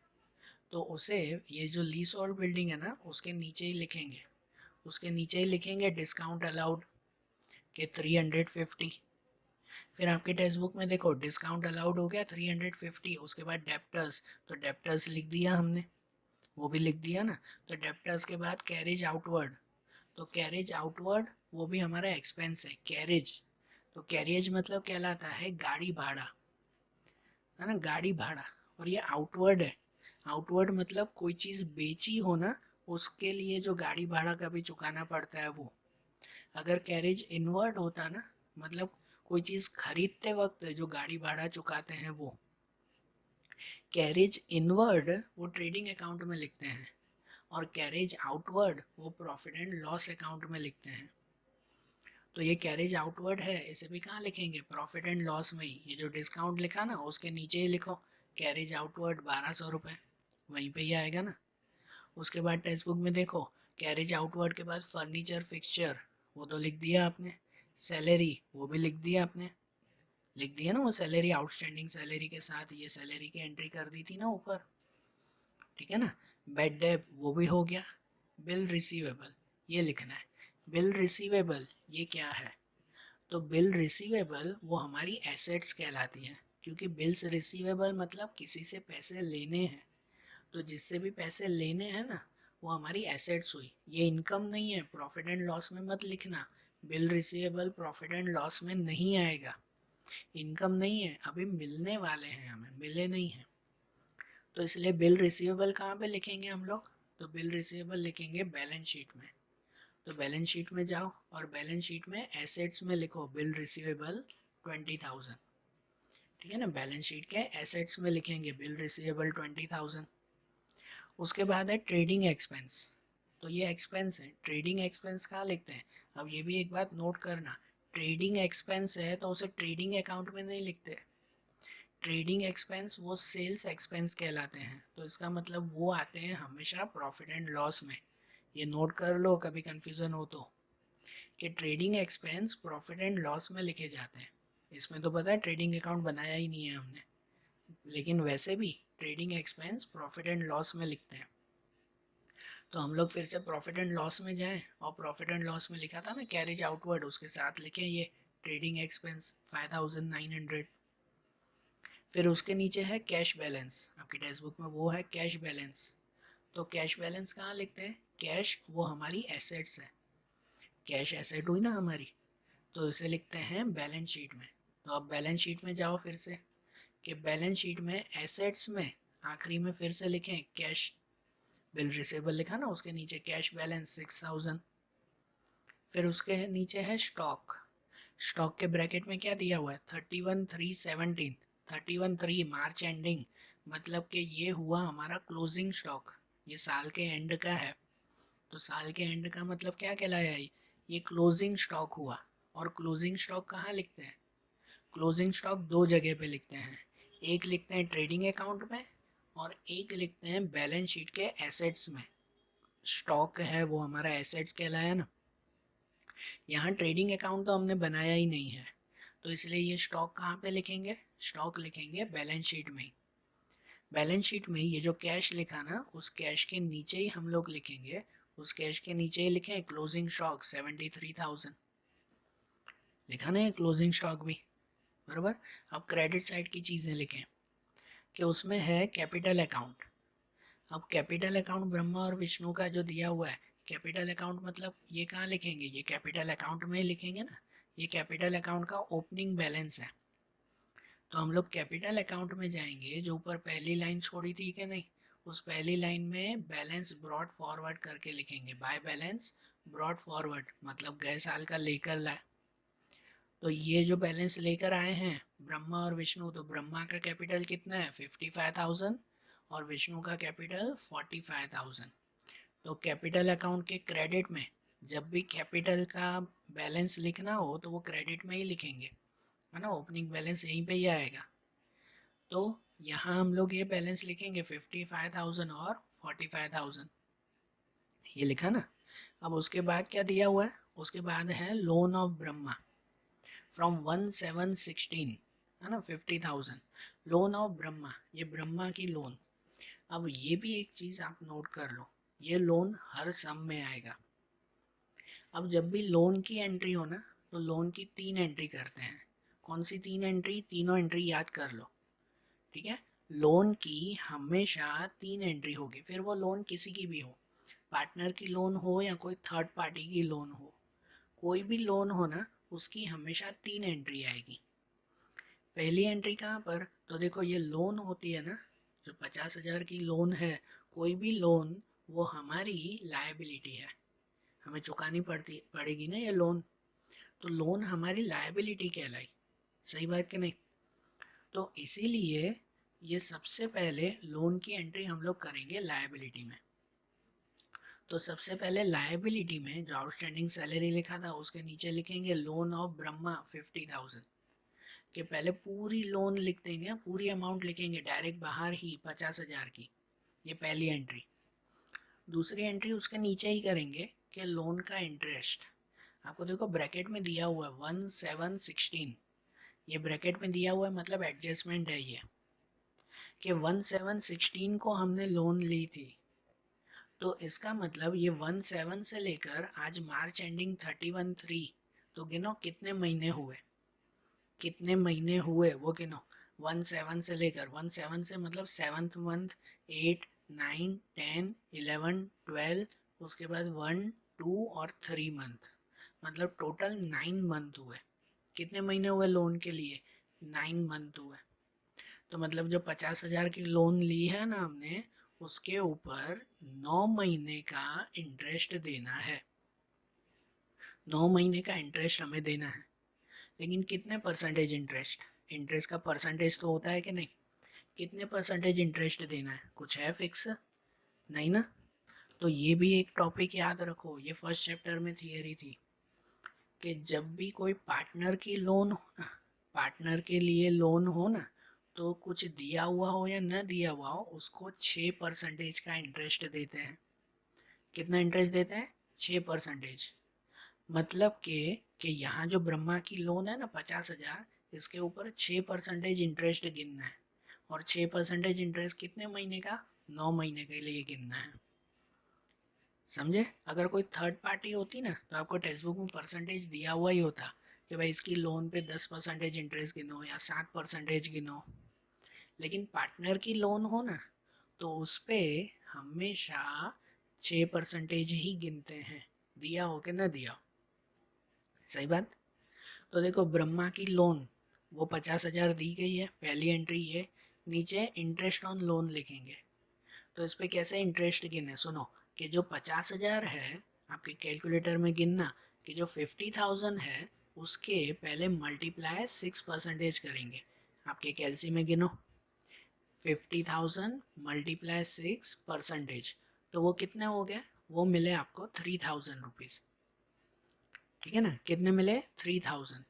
तो उसे, ये जो लीज होल्ड बिल्डिंग है ना, उसके नीचे ही लिखेंगे, उसके नीचे ही लिखेंगे डिस्काउंट अलाउड के 350। फिर आपके टेक्स्ट बुक में देखो डिस्काउंट अलाउड हो गया 350, उसके बाद डेप्टर्स, तो डेप्टर्स लिख दिया हमने, वो भी लिख दिया ना। तो डेप्टर्स के बाद कैरेज आउटवर्ड, तो कैरेज आउटवर्ड वो भी हमारा एक्सपेंस है, कैरेज। तो कैरेज मतलब कहलाता है गाड़ी भाड़ा, है ना, गाड़ी भाड़ा। और ये आउटवर्ड है, आउटवर्ड मतलब कोई चीज़ बेची हो ना, उसके लिए जो गाड़ी भाड़ा का भी चुकाना पड़ता है वो। अगर कैरेज इनवर्ड होता ना, मतलब कोई चीज़ खरीदते वक्त जो गाड़ी भाड़ा चुकाते हैं वो। कैरेज इनवर्ड वो ट्रेडिंग अकाउंट में लिखते हैं, और कैरेज आउटवर्ड वो प्रॉफिट एंड लॉस अकाउंट में लिखते हैं। तो ये कैरेज आउटवर्ड है, इसे भी कहाँ लिखेंगे, प्रॉफिट एंड लॉस में ही। ये जो डिस्काउंट लिखा ना, उसके नीचे ही लिखो कैरेज आउटवर्ड 1,200 रुपये, वहीं पे ही आएगा ना। उसके बाद टेक्स्ट बुक में देखो कैरेज आउटवर्ड के बाद फर्नीचर फिक्सचर, वो तो लिख दिया आपने। सैलरी वो भी लिख दिया आपने, लिख दिया ना वो सैलरी, आउटस्टैंडिंग सैलरी के साथ ये सैलरी की एंट्री कर दी थी ना ऊपर, ठीक है ना। बेड डेप वो भी हो गया। बिल रिसीवेबल ये लिखना है। बिल रिसीवेबल ये क्या है, तो बिल रिसीवेबल वो हमारी एसेट्स कहलाती हैं, क्योंकि बिल्स रिसीवेबल मतलब किसी से पैसे लेने हैं, तो जिससे भी पैसे लेने हैं ना, वो हमारी एसेट्स हुई। ये इनकम नहीं है, प्रॉफिट एंड लॉस में मत लिखना। Bill receivable profit and loss में नहीं आएगा, इनकम नहीं है, अभी मिलने वाले हैं, हमें मिले नहीं हैं। तो इसलिए बिल रिसीवेबल कहाँ पे लिखेंगे हम लोग, तो बिल रिसीवेबल लिखेंगे बैलेंस शीट में। तो बैलेंस शीट में जाओ और बैलेंस शीट में एसेट्स में लिखो बिल रिसीवेबल 20,000, ठीक है ना। बैलेंस शीट के एसेट्स में लिखेंगे बिल रिसीवेबल 20,000। उसके बाद है ट्रेडिंग एक्सपेंस, तो ये एक्सपेंस है। ट्रेडिंग एक्सपेंस कहाँ लिखते हैं? अब ये भी एक बात नोट करना, ट्रेडिंग एक्सपेंस है तो उसे ट्रेडिंग अकाउंट में नहीं लिखते। ट्रेडिंग एक्सपेंस वो सेल्स एक्सपेंस कहलाते हैं, तो इसका मतलब वो आते हैं हमेशा प्रॉफिट एंड लॉस में। ये नोट कर लो कभी कंफ्यूजन हो तो, कि trading expense profit and loss में लिखे जाते हैं। इसमें तो पता है ट्रेडिंग अकाउंट बनाया ही नहीं है हमने, लेकिन वैसे भी trading expense profit and loss में लिखते हैं। तो हम लोग फिर से प्रॉफिट एंड लॉस में जाएं, और प्रॉफिट एंड लॉस में लिखा था ना कैरेज आउटवर्ड, उसके साथ लिखें ये ट्रेडिंग एक्सपेंस 5,900। फिर उसके नीचे है कैश बैलेंस, आपकी टेक्स्ट बुक में वो है कैश बैलेंस। तो कैश बैलेंस कहाँ लिखते हैं? कैश वो हमारी एसेट्स है, कैश एसेट हुई ना हमारी, तो इसे लिखते हैं बैलेंस शीट में। तो अब बैलेंस शीट में जाओ फिर से, कि बैलेंस शीट में एसेट्स में आखिरी में फिर से लिखें कैश, बिल रिसीवेबल लिखा ना, उसके नीचे कैश बैलेंस 6,000। फिर उसके नीचे है स्टॉक, स्टॉक के ब्रैकेट में क्या दिया हुआ है? 31,317, 31/3 मार्च एंडिंग, मतलब कि ये हुआ हमारा क्लोजिंग स्टॉक, ये साल के एंड का है। तो साल के एंड का मतलब क्या कहलाया? ये क्लोजिंग स्टॉक हुआ। और क्लोजिंग स्टॉक कहाँ लिखते हैं? क्लोजिंग स्टॉक दो जगह पे लिखते हैं, एक लिखते हैं ट्रेडिंग अकाउंट में और एक लिखते हैं बैलेंस शीट के एसेट्स में। स्टॉक है वो हमारा एसेट्स कहलाया ना। यहाँ ट्रेडिंग अकाउंट तो हमने बनाया ही नहीं है, तो इसलिए ये स्टॉक कहाँ पे लिखेंगे? स्टॉक लिखेंगे बैलेंस शीट में ही। बैलेंस शीट में ये जो कैश लिखा ना, उस कैश के नीचे ही हम लोग लिखेंगे, उस कैश के नीचे ही लिखें क्लोजिंग स्टॉक 73,000, लिखा ना क्लोजिंग स्टॉक भी, बराबर। अब क्रेडिट साइड की चीज़ें लिखें, कि उसमें है कैपिटल अकाउंट। अब कैपिटल अकाउंट ब्रह्मा और विष्णु का जो दिया हुआ है, कैपिटल अकाउंट मतलब ये कहाँ लिखेंगे? ये कैपिटल अकाउंट में लिखेंगे ना, ये कैपिटल अकाउंट का ओपनिंग बैलेंस है। तो हम लोग कैपिटल अकाउंट में जाएंगे, जो ऊपर पहली लाइन छोड़ी थी कि नहीं, उस पहली लाइन में बैलेंस ब्रॉड फॉरवर्ड करके लिखेंगे, बाय बैलेंस ब्रॉड फॉरवर्ड, मतलब गए साल का लेकर लाए। तो ये जो बैलेंस लेकर आए हैं ब्रह्मा और विष्णु, तो ब्रह्मा का कैपिटल कितना है? 55,000 और विष्णु का कैपिटल 45,000। तो कैपिटल अकाउंट के क्रेडिट में जब भी कैपिटल का बैलेंस लिखना हो तो वो क्रेडिट में ही लिखेंगे, है ना, ओपनिंग बैलेंस यहीं पे ही आएगा। तो यहाँ हम लोग ये बैलेंस लिखेंगे 55,000 और 45,000, ये लिखा ना। अब उसके बाद क्या दिया हुआ है? उसके बाद है लोन ऑफ ब्रह्मा फ्रॉम 1,716, है ना, 50,000, लोन ऑफ ब्रह्मा, ये ब्रह्मा की लोन। अब ये भी एक चीज़ आप नोट कर लो, ये लोन हर सम में आएगा। अब जब भी लोन की एंट्री हो ना, तो लोन की 3 एंट्री करते हैं। कौन सी 3 एंट्री? तीनों एंट्री याद कर लो, ठीक है। लोन की हमेशा 3 एंट्री होगी, फिर वो लोन किसी की भी हो, पार्टनर की लोन हो या कोई थर्ड पार्टी की लोन हो, कोई भी लोन हो ना, उसकी हमेशा 3 एंट्री आएगी। पहली एंट्री कहाँ पर? तो देखो ये लोन होती है ना, जो 50,000 की लोन है, कोई भी लोन वो हमारी लायबिलिटी है, हमें चुकानी पड़ेगी ना ये लोन, तो लोन हमारी लायबिलिटी कहलाई, सही बात कि नहीं? तो इसीलिए ये सबसे पहले लोन की एंट्री हम लोग करेंगे लायबिलिटी में। तो सबसे पहले लायबिलिटी में जो आउटस्टैंडिंग सैलरी लिखा था उसके नीचे लिखेंगे लोन ऑफ ब्रह्मा 50,000, कि पहले पूरी लोन लिख देंगे, पूरी अमाउंट लिखेंगे डायरेक्ट बाहर ही 50,000 की, ये पहली एंट्री। दूसरी एंट्री उसके नीचे ही करेंगे कि लोन का इंटरेस्ट, आपको देखो ब्रैकेट में दिया हुआ है 1,716, ये ब्रैकेट में दिया हुआ है मतलब एडजस्टमेंट है ये, कि 1,716 को हमने लोन ली थी, तो इसका मतलब ये 1,7 से लेकर आज मार्च एंडिंग 31/3, तो गिनो कितने महीने हुए, कितने महीने हुए वो गिनो। 1,7 से लेकर 1,7 से मतलब 7th मंथ, 8, 9, 10, 11, 12, उसके बाद 1, 2 और 3 मंथ, मतलब टोटल 9 मंथ हुए। कितने महीने हुए लोन के लिए? 9 मंथ हुए। तो मतलब जो 50,000 की लोन ली है ना हमने, उसके ऊपर 9 महीने का इंटरेस्ट देना है। 9 महीने का इंटरेस्ट हमें देना है, लेकिन कितने परसेंटेज इंटरेस्ट? इंटरेस्ट का परसेंटेज तो होता है कि नहीं? कितने परसेंटेज इंटरेस्ट देना है, कुछ है फिक्स? नहीं ना। तो ये भी एक टॉपिक याद रखो, ये फर्स्ट चैप्टर में थियरी थी कि जब भी कोई पार्टनर की लोन हो ना, पार्टनर के लिए लोन हो ना, तो कुछ दिया हुआ हो या न दिया हुआ हो, उसको 6% का इंटरेस्ट देते हैं। कितना इंटरेस्ट देते हैं? 6%। मतलब कि यहाँ जो ब्रह्मा की लोन है ना 50,000, इसके ऊपर 6% इंटरेस्ट गिनना है। और 6% इंटरेस्ट कितने महीने का? 9 महीने के लिए गिनना है। समझे? अगर कोई थर्ड पार्टी होती ना, तो आपको टेक्स्ट बुक में परसेंटेज दिया हुआ ही होता कि भाई इसकी लोन पे 10% इंटरेस्ट गिनो या 7% गिनो। लेकिन पार्टनर की लोन हो ना, तो उस पर हमेशा 6% ही गिनते हैं, दिया हो कि ना दिया हो। सही बात। तो देखो ब्रह्मा की लोन वो 50,000 दी गई है, पहली एंट्री ये। नीचे इंटरेस्ट ऑन लोन लिखेंगे, तो इस पर कैसे इंटरेस्ट गिने? सुनो कि जो 50,000 है, आपके कैलकुलेटर में गिनना कि जो 50,000 है उसके पहले मल्टीप्लाई 6% करेंगे। आपके कैलसी में गिनो 50,000 मल्टीप्लाई 6%, तो वो कितने हो गए? वो मिले आपको 3,000 रुपीज़। ठीक है ना? कितने मिले? 3,000।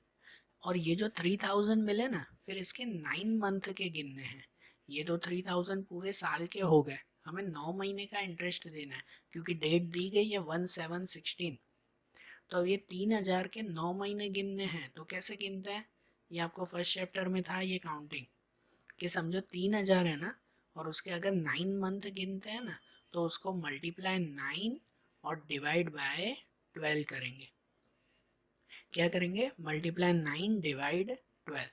और ये जो 3,000 मिले ना, फिर इसके 9 मंथ के गिनने हैं। ये तो 3,000 पूरे साल के हो गए, हमें 9 महीने का इंटरेस्ट देना है, क्योंकि डेट दी गई है 1/7/16। तो अब ये 3,000 के 9 महीने गिनने हैं, तो कैसे गिनते हैं? ये आपको फर्स्ट चैप्टर में था ये काउंटिंग, कि समझो 3,000 है ना, और उसके अगर 9 मंथ गिनते हैं ना, तो उसको मल्टीप्लाई 9 और डिवाइड बाय 12 करेंगे। क्या करेंगे? Multiply 9 divide 12।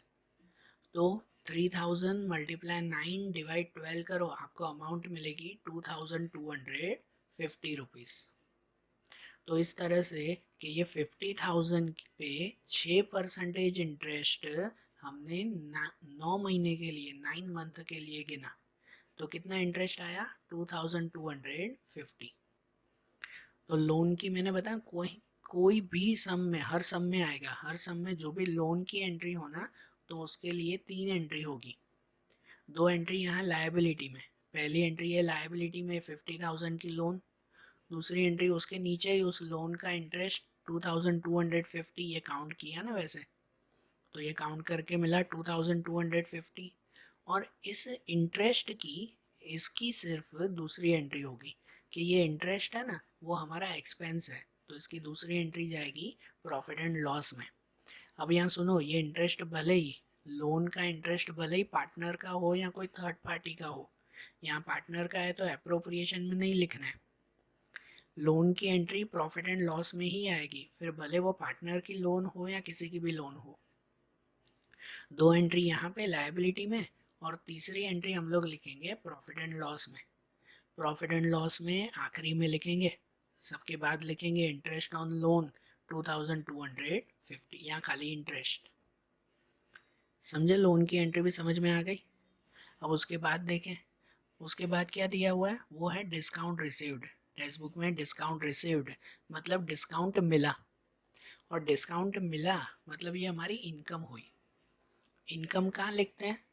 तो 3,000 मल्टीप्लाई 9 डिवाइड 12 करो, आपको अमाउंट मिलेगी 2,250 रुपीज़। तो इस तरह से कि ये 50,000 पे 6% इंटरेस्ट हमने 9 महीने के लिए, 9 मंथ के लिए गिना, तो कितना इंटरेस्ट आया? 2,250। तो लोन की मैंने बताया कोई कोई भी सम में, हर सम में आएगा, हर सम में जो भी लोन की एंट्री हो ना, तो उसके लिए 3 एंट्री होगी। 2 एंट्री यहाँ लायबिलिटी में, पहली एंट्री है लायबिलिटी में 50,000 की लोन, दूसरी एंट्री उसके नीचे ही उस लोन का इंटरेस्ट 2,250। ये काउंट किया ना वैसे, तो ये काउंट करके मिला 2,250। और इस इंटरेस्ट की, इसकी सिर्फ दूसरी एंट्री होगी कि ये इंटरेस्ट है ना, वो हमारा एक्सपेंस है, तो इसकी दूसरी एंट्री जाएगी प्रॉफिट एंड लॉस में। अब यहाँ सुनो, ये इंटरेस्ट भले ही, लोन का इंटरेस्ट भले ही पार्टनर का हो या कोई थर्ड पार्टी का हो, यहाँ पार्टनर का है तो एप्रोप्रिएशन में नहीं लिखना है, लोन की एंट्री प्रॉफिट एंड लॉस में ही आएगी, फिर भले वो पार्टनर की लोन हो या किसी की भी लोन हो। 2 एंट्री यहाँ पे लायबिलिटी में, और तीसरी एंट्री हम लोग लिखेंगे प्रॉफिट एंड लॉस में। प्रॉफिट एंड लॉस में आखिरी में लिखेंगे, सबके बाद लिखेंगे इंटरेस्ट ऑन लोन 2,250, यहाँ खाली इंटरेस्ट। समझे? लोन की एंट्री भी समझ में आ गई। अब उसके बाद देखें, उसके बाद क्या दिया हुआ है, वो है डिस्काउंट रिसीव्ड। टेक्स्ट बुक में डिस्काउंट रिसीव्ड मतलब डिस्काउंट मिला, और डिस्काउंट मिला मतलब ये हमारी इनकम हुई। इनकम कहाँ लिखते हैं?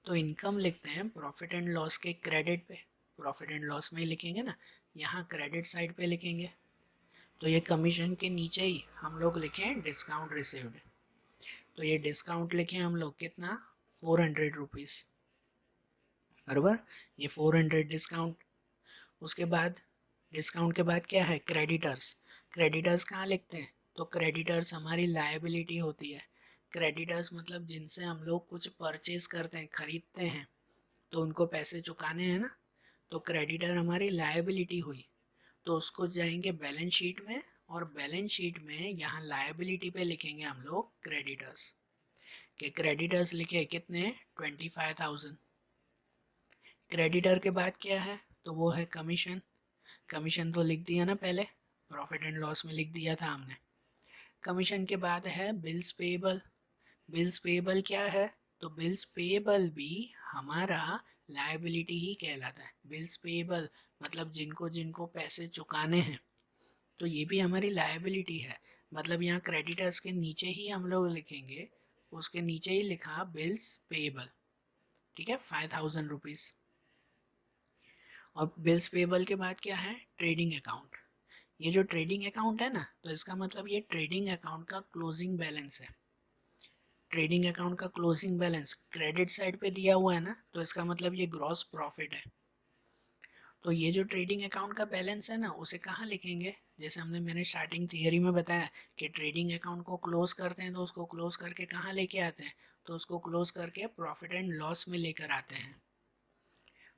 तो इनकम लिखते हैं प्रॉफिट एंड लॉस के क्रेडिट पे, प्रॉफिट एंड लॉस में ही लिखेंगे ना, यहाँ क्रेडिट साइड पे लिखेंगे। तो ये कमीशन के नीचे ही हम लोग लिखें डिस्काउंट रिसीव्ड, तो ये डिस्काउंट लिखें हम लोग कितना? 400 रुपीज़, बराबर। ये 400 डिस्काउंट। उसके बाद डिस्काउंट के बाद क्या है? क्रेडिटर्स। क्रेडिटर्स कहाँ लिखते हैं? तो क्रेडिटर्स हमारी लायबिलिटी होती है। क्रेडिटर्स मतलब जिनसे हम लोग कुछ परचेज करते हैं, खरीदते हैं, तो उनको पैसे चुकाने हैं ना, तो क्रेडिटर हमारी लायबिलिटी हुई, तो उसको जाएंगे बैलेंस शीट में, और बैलेंस शीट में यहाँ लायबिलिटी पे लिखेंगे हम लोग क्रेडिटर्स, के क्रेडिटर्स लिखे कितने? 25,000। क्रेडिटर के बाद क्या है? तो वो है कमीशन। कमीशन तो लिख दिया ना पहले, प्रॉफिट एंड लॉस में लिख दिया था हमने। कमीशन के बाद है बिल्स पेबल। बिल्स पेबल क्या है? तो बिल्स पेबल भी हमारा लायबिलिटी ही कहलाता है। बिल्स पेबल मतलब जिनको जिनको पैसे चुकाने हैं, तो ये भी हमारी लायबिलिटी है। मतलब यहाँ क्रेडिटर्स के नीचे ही हम लोग लिखेंगे, उसके नीचे ही लिखा बिल्स पेएबल, ठीक है, 5000 रुपीज़। और बिल्स पेएबल के बाद क्या है, ट्रेडिंग अकाउंट। ये जो ट्रेडिंग अकाउंट है ना, तो इसका मतलब ये ट्रेडिंग अकाउंट का क्लोजिंग बैलेंस है। ट्रेडिंग अकाउंट का क्लोजिंग बैलेंस क्रेडिट साइड पे दिया हुआ है ना, तो इसका मतलब ये ग्रॉस प्रॉफिट है। तो ये जो ट्रेडिंग अकाउंट का बैलेंस है ना, उसे कहाँ लिखेंगे, जैसे मैंने स्टार्टिंग थियरी में बताया कि ट्रेडिंग अकाउंट को क्लोज करते हैं तो उसको क्लोज करके कहाँ लेके आते हैं, तो उसको क्लोज करके प्रॉफिट एंड लॉस में लेकर आते हैं।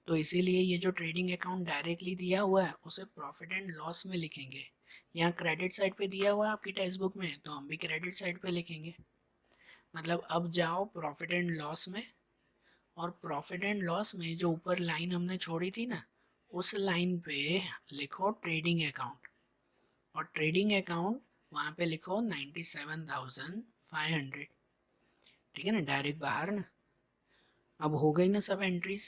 तो इसीलिए ये जो ट्रेडिंग अकाउंट डायरेक्टली दिया हुआ है उसे प्रॉफिट एंड लॉस में लिखेंगे। यहाँ क्रेडिट साइड पे दिया हुआ है आपकी टेक्स्ट बुक में, तो हम भी क्रेडिट साइड पे लिखेंगे। मतलब अब जाओ प्रॉफिट एंड लॉस में, और प्रॉफिट एंड लॉस में जो ऊपर लाइन हमने छोड़ी थी ना, उस लाइन पे लिखो ट्रेडिंग अकाउंट, और ट्रेडिंग अकाउंट वहाँ पे लिखो 97,500, ठीक है ना, डायरेक्ट बाहर ना। अब हो गई ना सब एंट्रीज,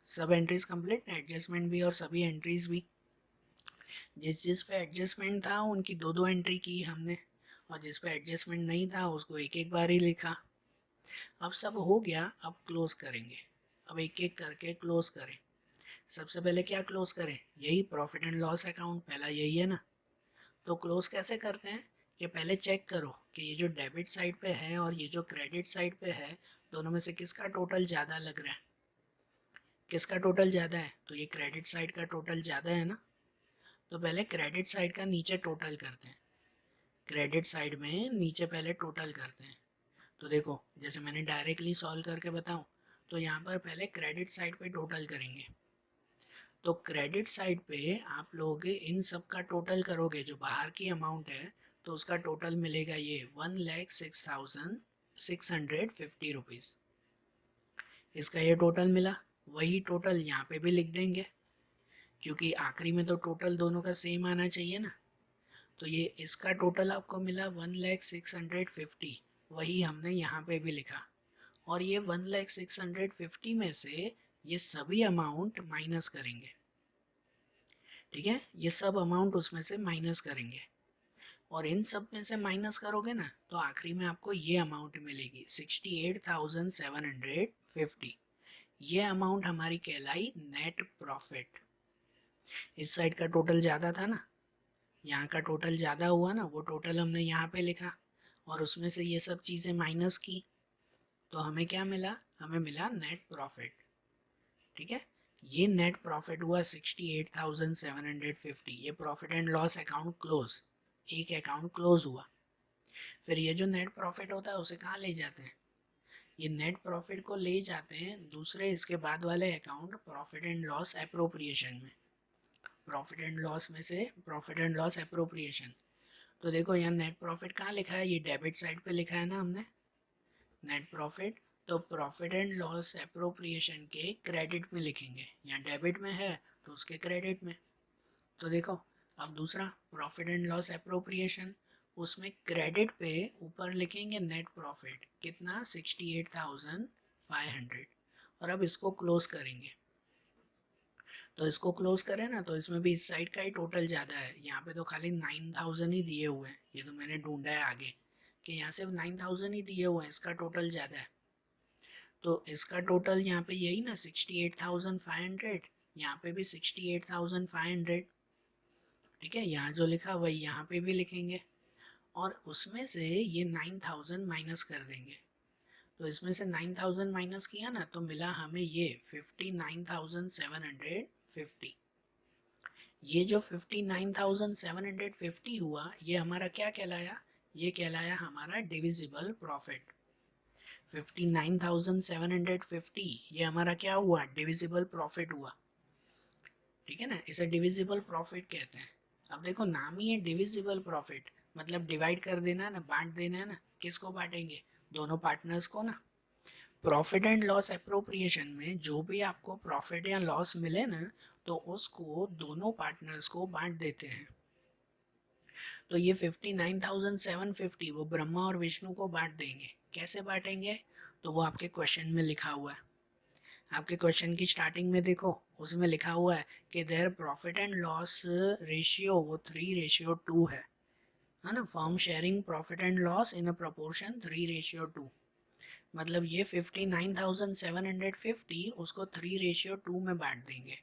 सब एंट्रीज कंप्लीट, एडजस्टमेंट भी और सभी एंट्रीज भी। जिस जिस पे एडजस्टमेंट था उनकी दो दो एंट्री की हमने, और जिस पे एडजस्टमेंट नहीं था उसको एक एक बार ही लिखा। अब सब हो गया, अब क्लोज करेंगे। अब एक एक करके क्लोज करें। सबसे पहले क्या क्लोज करें, यही प्रॉफिट एंड लॉस अकाउंट, पहला यही है ना। तो क्लोज कैसे करते हैं, कि पहले चेक करो कि ये जो डेबिट साइड पे है और ये जो क्रेडिट साइड पे है, दोनों में से किसका टोटल ज़्यादा लग रहा है। किसका टोटल ज़्यादा है, तो ये क्रेडिट साइड का टोटल ज़्यादा है ना। तो पहले क्रेडिट साइड का नीचे टोटल करते हैं, क्रेडिट साइड में नीचे पहले टोटल करते हैं। तो देखो, जैसे मैंने डायरेक्टली सॉल्व करके बताऊं, तो यहाँ पर पहले क्रेडिट साइड पे टोटल करेंगे। तो क्रेडिट साइड पे आप लोग इन सब का टोटल करोगे, जो बाहर की अमाउंट है, तो उसका टोटल मिलेगा ये 1,06,650 रुपीज़। इसका ये टोटल मिला। वही टोटल यहाँ पे भी लिख देंगे, क्योंकि आखिरी में तो टोटल दोनों का सेम आना चाहिए ना। तो ये इसका टोटल आपको मिला 1,06,650, वही हमने यहाँ पे भी लिखा। और ये 1,06,650 में से ये सभी अमाउंट माइनस करेंगे, ठीक है, ये सब अमाउंट उसमें से माइनस करेंगे। और इन सब में से माइनस करोगे ना, तो आखिरी में आपको ये अमाउंट मिलेगी 68,750। ये अमाउंट हमारी कहलाई नेट प्रॉफिट। इस साइड का टोटल ज़्यादा था ना, यहाँ का टोटल ज़्यादा हुआ ना, वो टोटल हमने यहाँ पे लिखा और उसमें से ये सब चीज़ें माइनस की, तो हमें क्या मिला, हमें मिला नेट प्रॉफिट, ठीक है। ये नेट प्रॉफिट हुआ 68,750। ये profit and loss account close, एक अकाउंट क्लोज हुआ। फिर ये जो नेट प्रॉफिट होता है उसे कहाँ ले जाते हैं, ये नेट प्रॉफिट को ले जाते हैं दूसरे इसके बाद वाले account profit and loss appropriation में। प्रॉफिट एंड लॉस में से प्रॉफिट एंड लॉस एप्रोप्रिएशन। तो देखो यहाँ नेट प्रॉफिट कहाँ लिखा है, ये डेबिट साइड पे लिखा है ना हमने, नेट प्रॉफिट। तो प्रॉफिट एंड लॉस एप्रोप्रिएशन के क्रेडिट में लिखेंगे, यहाँ डेबिट में है तो उसके क्रेडिट में। तो देखो, अब दूसरा प्रॉफिट एंड लॉस एप्रोप्रिएशन, उसमें क्रेडिट पे ऊपर लिखेंगे नेट प्रॉफिट कितना 68,500। और अब इसको क्लोज करेंगे। तो इसको क्लोज करें ना, तो इसमें भी इस साइड का ही टोटल ज़्यादा है। यहाँ पे तो खाली 9,000 ही दिए हुए हैं, ये तो मैंने ढूंढा है आगे कि यहाँ सिर्फ 9,000 ही दिए हुए हैं, इसका टोटल ज़्यादा है। तो इसका टोटल यहाँ पे यही ना 68,500, यहाँ पे भी 68,500, ठीक है। यहाँ जो लिखा वही यहाँ पे भी लिखेंगे, और उसमें से ये 9,000 माइनस कर देंगे। तो इसमें से 9,000 माइनस किया ना, तो मिला हमें ये 59,750। ये जो 59,750 हुआ, ये हमारा क्या कहलाया, ये कहलाया हमारा डिविजिबल प्रॉफिट। 59,750 ये हमारा क्या हुआ, डिविजिबल प्रॉफिट हुआ, ठीक है ना। इसे डिविजिबल प्रॉफिट कहते हैं। अब देखो, नाम ही है डिविजिबल प्रॉफिट, मतलब डिवाइड कर देना है ना, बांट देना है ना। किसको बांटेंगे, दोनों पार्टनर्स को ना। प्रॉफिट एंड लॉस एप्रोप्रिएशन में जो भी आपको प्रॉफिट या लॉस मिले ना, तो उसको दोनों पार्टनर्स को बांट देते हैं। तो ये 59,750 वो ब्रह्मा और विष्णु को बांट देंगे। कैसे बांटेंगे, तो वो आपके क्वेश्चन में लिखा हुआ है। आपके क्वेश्चन की स्टार्टिंग में देखो, उसमें लिखा हुआ है कि their profit and loss ratio वो 3:2 है। है ना, firm sharing profit and loss in a proportion 3:2। मतलब ये 59,750 उसको 3:2 में बांट देंगे।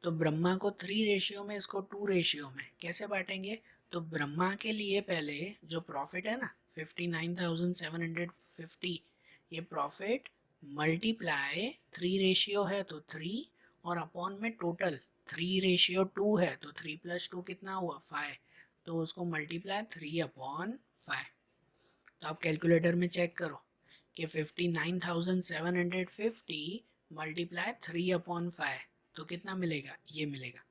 तो ब्रह्मा को 3 रेशियो में, इसको 2 रेशियो में कैसे बांटेंगे? तो ब्रह्मा के लिए पहले जो प्रॉफिट है ना 59,750, ये प्रॉफिट मल्टीप्लाई 3 रेशियो है तो 3, और अपॉन में टोटल 3:2 है तो 3 + 2 कितना हुआ 5, तो उसको मल्टीप्लाई 3/5। तो आप कैलकुलेटर में चेक करो कि 59,750 मल्टीप्लाई 3/5 तो कितना मिलेगा? ये मिलेगा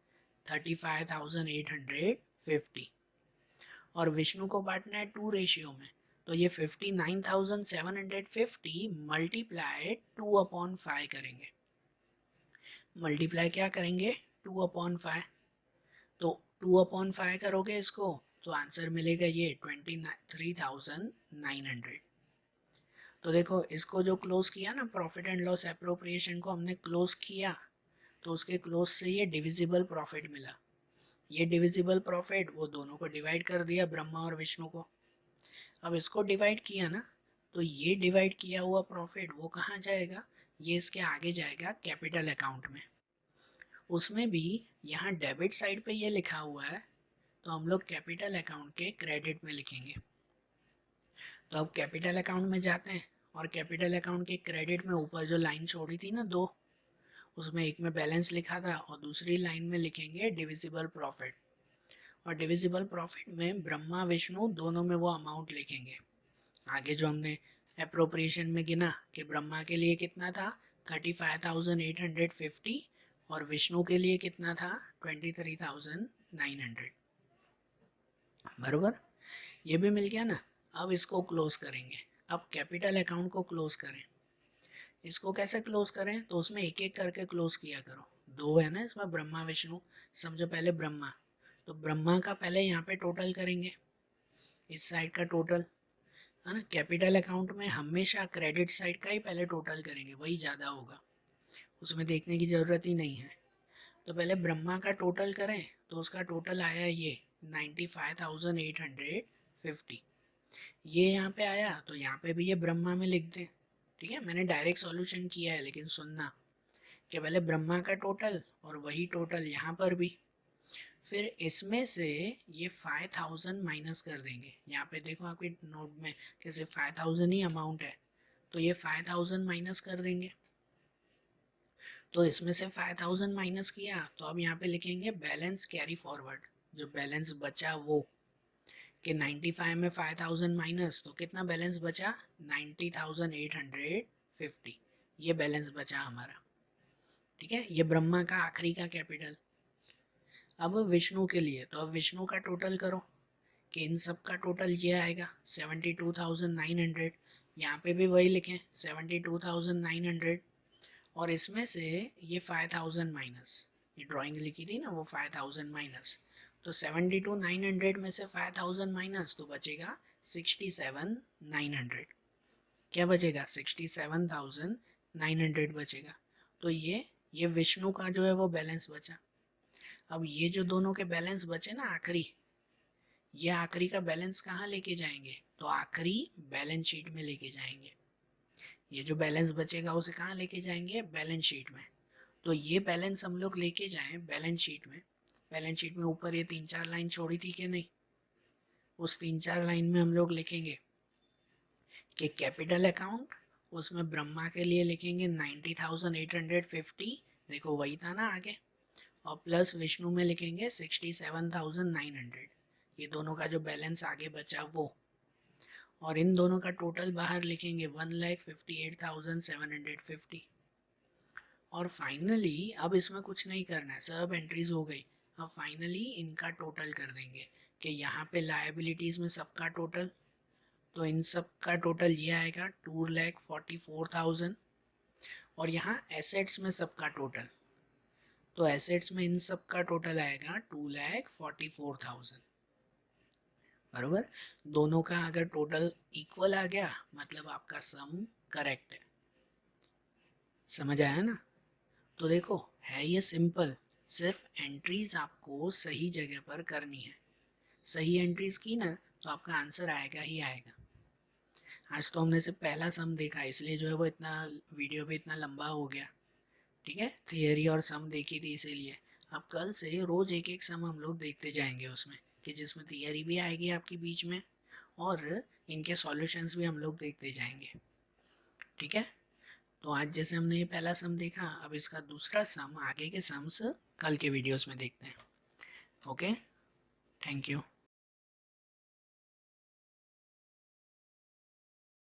35,850। और विष्णु को बांटना है 2 रेशियो में, तो ये 59,750 मल्टीप्लाई 2/5 करेंगे। मल्टीप्लाई क्या करेंगे? 2/5। तो 2/5 करोगे इसको तो आंसर मिलेगा ये 23,900। तो देखो इसको जो क्लोज किया ना, प्रॉफिट एंड लॉस एप्रोप्रिएशन को हमने क्लोज किया, तो उसके क्लोज से ये डिविजिबल प्रॉफिट मिला। ये डिविजिबल प्रॉफिट वो दोनों को डिवाइड कर दिया, ब्रह्मा और विष्णु को। अब इसको डिवाइड किया ना, तो ये डिवाइड किया हुआ प्रॉफिट वो कहाँ जाएगा? ये इसके आगे जाएगा कैपिटल अकाउंट में। उसमें भी यहाँ डेबिट साइड पे ये लिखा हुआ है, तो हम लोग कैपिटल अकाउंट के क्रेडिट में लिखेंगे। तो अब कैपिटल अकाउंट में जाते हैं, और कैपिटल अकाउंट के क्रेडिट में ऊपर जो लाइन छोड़ी थी ना 2, उसमें एक में बैलेंस लिखा था और दूसरी लाइन में लिखेंगे डिविजिबल प्रॉफिट। और डिविजिबल प्रॉफिट में ब्रह्मा विष्णु दोनों में वो अमाउंट लिखेंगे। आगे जो हमने अप्रोप्रिएशन में गिना कि ब्रह्मा के लिए कितना था 35,850 और विष्णु के लिए कितना था 23,900। बराबर, ये भी मिल गया ना। अब इसको क्लोज करेंगे। अब कैपिटल अकाउंट को क्लोज करें। इसको कैसे क्लोज करें? तो उसमें एक एक करके क्लोज किया करो। 2 है ना इसमें, ब्रह्मा विष्णु। समझो पहले ब्रह्मा, तो ब्रह्मा का पहले यहाँ पे टोटल करेंगे, इस साइड का टोटल, है ना। कैपिटल अकाउंट में हमेशा क्रेडिट साइड का ही पहले टोटल करेंगे, वही ज़्यादा होगा, उसमें देखने की ज़रूरत ही नहीं है। तो पहले ब्रह्मा का टोटल करें, तो उसका टोटल आया ये 95,850। ये यहाँ पे आया तो यहाँ पे भी ये ब्रह्मा में लिख दें। ठीक है, मैंने डायरेक्ट सॉल्यूशन किया है, लेकिन सुनना कि पहले ब्रह्मा का टोटल और वही टोटल यहाँ पर भी। फिर इसमें से ये 5,000 माइनस कर देंगे। यहाँ पे देखो आपके नोट में कि सिर्फ 5,000 ही अमाउंट है, तो ये 5,000 माइनस कर देंगे। तो इसमें से 5,000 माइनस किया, तो अब यहाँ पे लिखेंगे बैलेंस कैरी फॉरवर्ड, जो बैलेंस बचा वो, कि 95 में 5,000 माइनस, तो कितना बैलेंस बचा 90,850। ये बैलेंस बचा हमारा। ठीक है, ये ब्रह्मा का आखिरी का कैपिटल। अब विष्णु के लिए, तो अब विष्णु का टोटल करो कि इन सब का टोटल ये आएगा 72,900। यहाँ पे भी वही लिखें 72,900, और इसमें से ये 5,000 माइनस, ये ड्राइंग लिखी थी ना वो 5,000 माइनस, तो 72,900 में से 5,000 माइनस तो बचेगा 67,900। क्या बचेगा? 67,900 बचेगा। तो ये विष्णु का जो है वो बैलेंस बचा। अब ये जो दोनों के बैलेंस बचे ना आखिरी, ये आखिरी का बैलेंस कहाँ लेके जाएंगे? तो आखिरी बैलेंस शीट में लेके जाएंगे। ये जो बैलेंस बचेगा उसे कहाँ लेके जाएंगे? बैलेंस शीट में। तो ये बैलेंस हम लोग लेके जाएं बैलेंस शीट में। बैलेंस शीट में ऊपर ये 3-4 लाइन छोड़ी थी कि नहीं, उस 3-4 लाइन में हम लोग लिखेंगे कि कैपिटल अकाउंट, उसमें ब्रह्मा के लिए लिखेंगे 90,850, देखो वही था ना आगे, और प्लस विष्णु में लिखेंगे 67,900। ये दोनों का जो बैलेंस आगे बचा वो, और इन दोनों का टोटल बाहर लिखेंगे 1,58,750। और फाइनली अब इसमें कुछ नहीं करना है, सब एंट्रीज हो गई। अब फाइनली इनका टोटल कर देंगे कि यहाँ पे लायबिलिटीज़ में सबका टोटल, तो इन सब का टोटल ये आएगा 2,44,000। और यहाँ एसेट्स में सबका टोटल, तो एसेट्स में इन सब का टोटल आएगा 2,44,000। बरोबर, दोनों का अगर टोटल इक्वल आ गया मतलब आपका सम करेक्ट है। समझ आया ना? तो देखो है ये सिंपल, सिर्फ एंट्रीज आपको सही जगह पर करनी है। सही एंट्रीज की ना तो आपका आंसर आएगा ही आएगा। आज तो हमने सिर्फ पहला सम देखा, इसलिए जो है वो इतना वीडियो भी इतना लंबा हो गया। ठीक है, थियरी और सम देखी थी इसीलिए। अब कल से रोज एक एक सम हम लोग देखते जाएंगे उसमें, कि जिसमें थियरी भी आएगी आपकी बीच में और इनके सॉल्यूशंस भी हम लोग देखते जाएंगे। ठीक है, तो आज जैसे हमने ये पहला सम देखा, अब इसका दूसरा सम, आगे के सम्स कल के वीडियोस में देखते हैं। Okay, thank you.